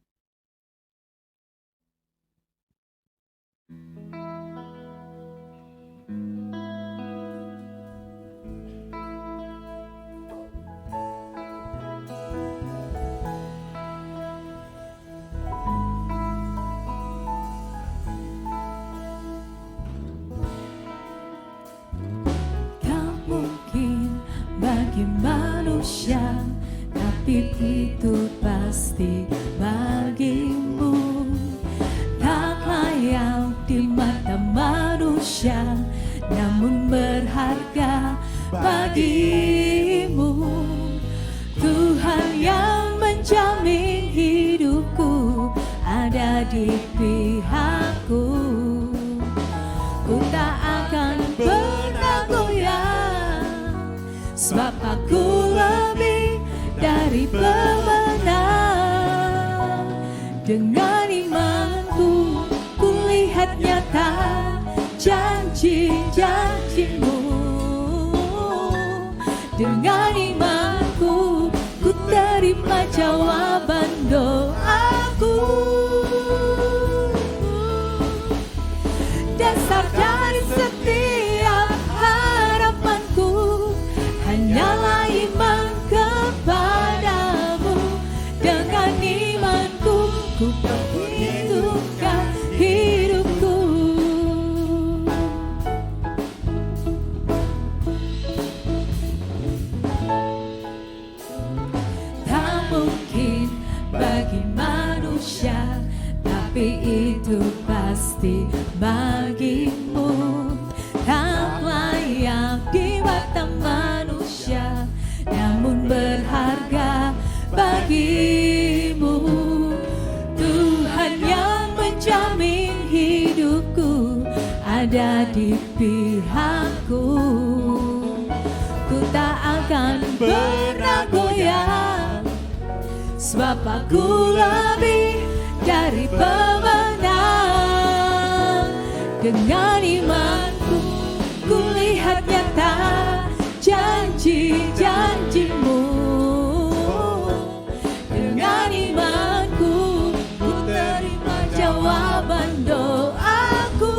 Bagi manusia, tapi itu pasti bagimu. Tak layak di mata manusia, namun berharga bagimu. Tuhan yang menjamin hidupku ada di pihakku. Ku tak akan pernah goyah, sebab aku lebih dari pemenang. Dengan imanku ku lihat nyata janji-janjimu. Dengan imanku ku terima jawaban doaku. Dasar dari setiap harapanku hanyalah iman kepadamu. Dengan imanku ku perhitungkan hidupku. Tak mungkin bagi manusia, tapi itu pasti bagimu. Tak layak di mata manusia, namun berharga bagimu. Tuhan yang menjamin hidupku ada di pihakku. Ku tak akan pernah goyah, sebab aku lebih dari pemenang. Dengan imanku ku lihat nyata janji-janjimu. Dengan imanku ku terima jawaban doaku.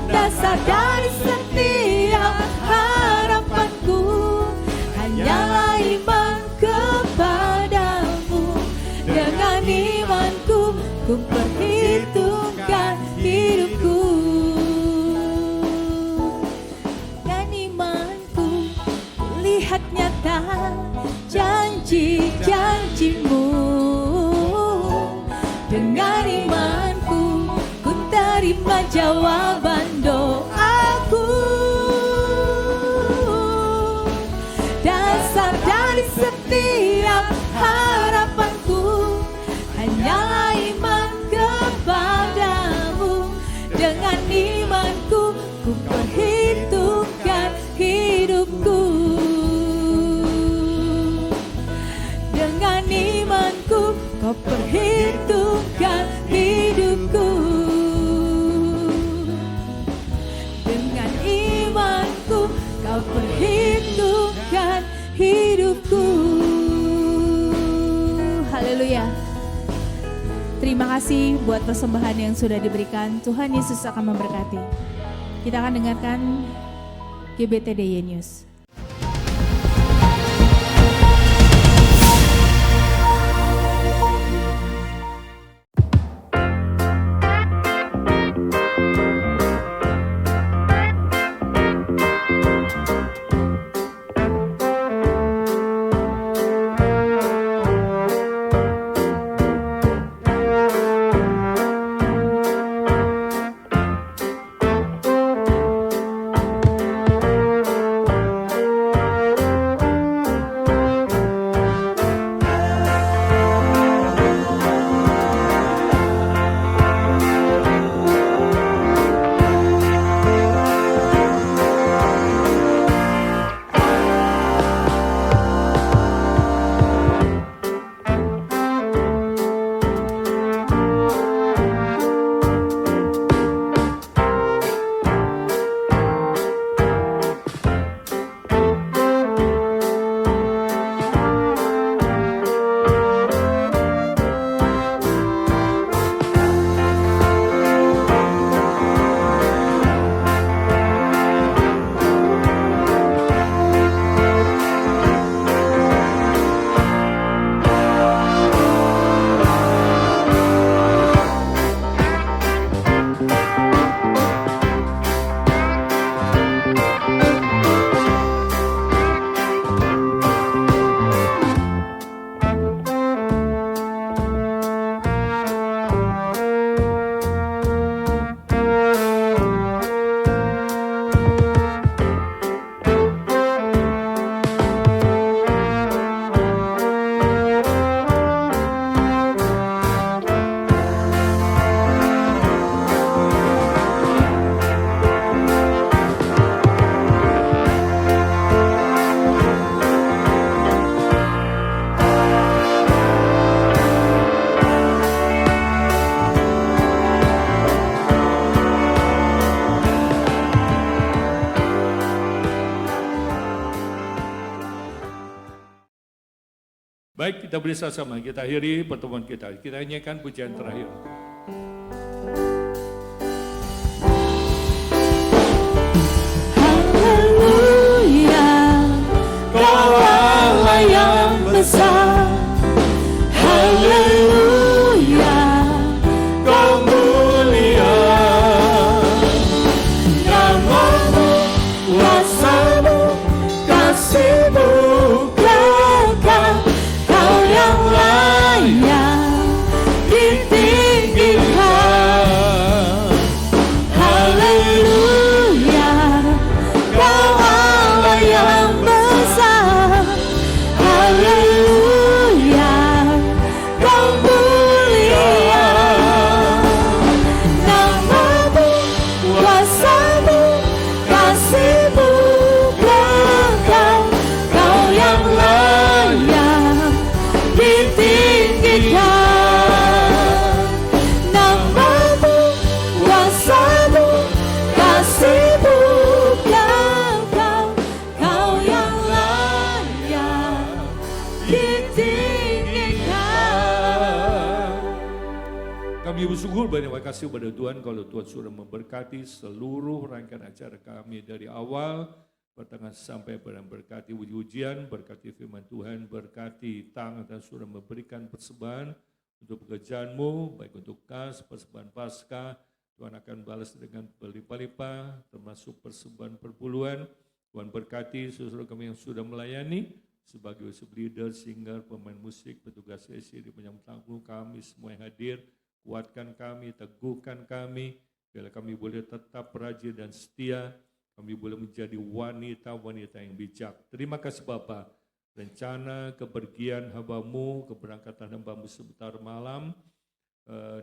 Dasar dari setiap harapanku hanyalah iman kepadamu. Dengan imanku ku perhitungkan hidupku. Dan imanku ku lihat nyata janji-janjimu. Dengan imanku ku terima jawaban doaku. Dasar dari setiap harapanku hanyalah iman kepadamu. Dengan imanku ku perhitungkan hidupku. Dengan imanku kau perhitungkan hidupku. Dengan imanku kau perhitungkan hidupku.
Haleluya. Terima kasih buat persembahan yang sudah diberikan. Tuhan Yesus akan memberkati. Kita akan dengarkan GBTDY News.
Baik, kita beri sama, kita akhiri pertemuan kita. Kita nyanyikan pujian terakhir.
Haleluya, Kau Allah yang besar. Haleluya,
Kau mulia,
namamu, kuasamu, kasihmu kekal. Kau yang layak ditinggikan. Haleluya, Kau Allah yang besar. Haleluya, Kau mulia. Namamu, kuasamu, kasihmu kekal. Kau yang layak ditinggikan. Namamu, kuasamu, kasihmu kekal. Kau yang layak ditinggikan.
Kami bersyukur banyak kasih kepada Tuhan kalau Tuhan sudah memberkati seluruh rangkaian acara kami dari awal pertengahan sampai pada berkati ujian, berkati firman Tuhan, berkati tangan dan sudah memberikan persembahan untuk pekerjaanmu, baik untuk kas, persembahan pasca, Tuhan akan balas dengan berlimpah-limpah, termasuk persembahan perpuluhan. Tuhan berkati seluruh kami yang sudah melayani, sebagai worship leader, singer, pemain musik, petugas sesi di penyambut tamu kami semua yang hadir, kuatkan kami, teguhkan kami, biarlah kami boleh tetap rajin dan setia, kami boleh menjadi wanita-wanita yang bijak. Terima kasih Bapa. Rencana kepergian hamba-Mu, keberangkatan hamba-Mu sebentar malam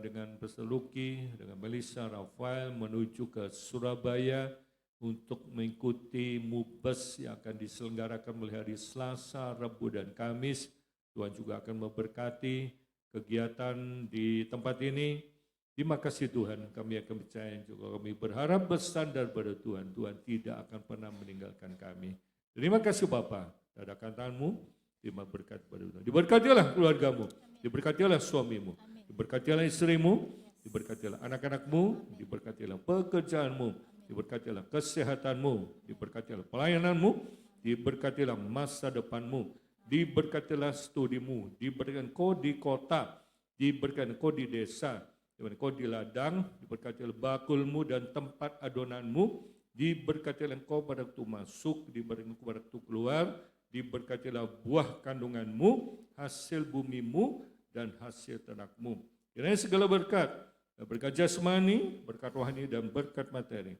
dengan Pastor Lucky, dengan Melissa, Rafael menuju ke Surabaya untuk mengikuti mubes yang akan diselenggarakan mulai hari Selasa, Rabu, dan Kamis. Tuhan juga akan memberkati kegiatan di tempat ini. Terima kasih Tuhan, kami akan percaya juga kami berharap bersandar pada Tuhan. Tuhan tidak akan pernah meninggalkan kami. Terima kasih Bapa, dadakan tangan-Mu, terima berkat pada Tuhan. Diberkatilah keluargamu, diberkatilah suamimu, diberkatilah istrimu, diberkatilah anak-anakmu, diberkatilah pekerjaanmu, diberkatilah kesehatanmu, diberkatilah pelayananmu, diberkatilah masa depanmu, diberkatilah studimu, diberkatilah kau di kota, diberkatilah kau di desa, diberkatilah kau di ladang, diberkatilah bakulmu dan tempat adonanmu, diberkatilah engkau pada waktu masuk, diberkatilah pada waktu keluar, diberkatilah buah kandunganmu, hasil bumimu, dan hasil ternakmu. Kiranya segala berkat, berkat jasmani, berkat rohani, dan berkat materi,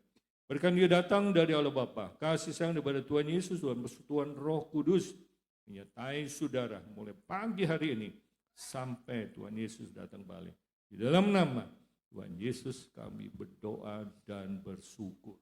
berkat dia datang dari Allah Bapa, kasih sayang daripada Tuhan Yesus, Tuhan persekutuan Roh Kudus, menyertai saudara mulai pagi hari ini, sampai Tuhan Yesus datang balik. Di dalam nama Tuhan Yesus kami berdoa dan bersyukur.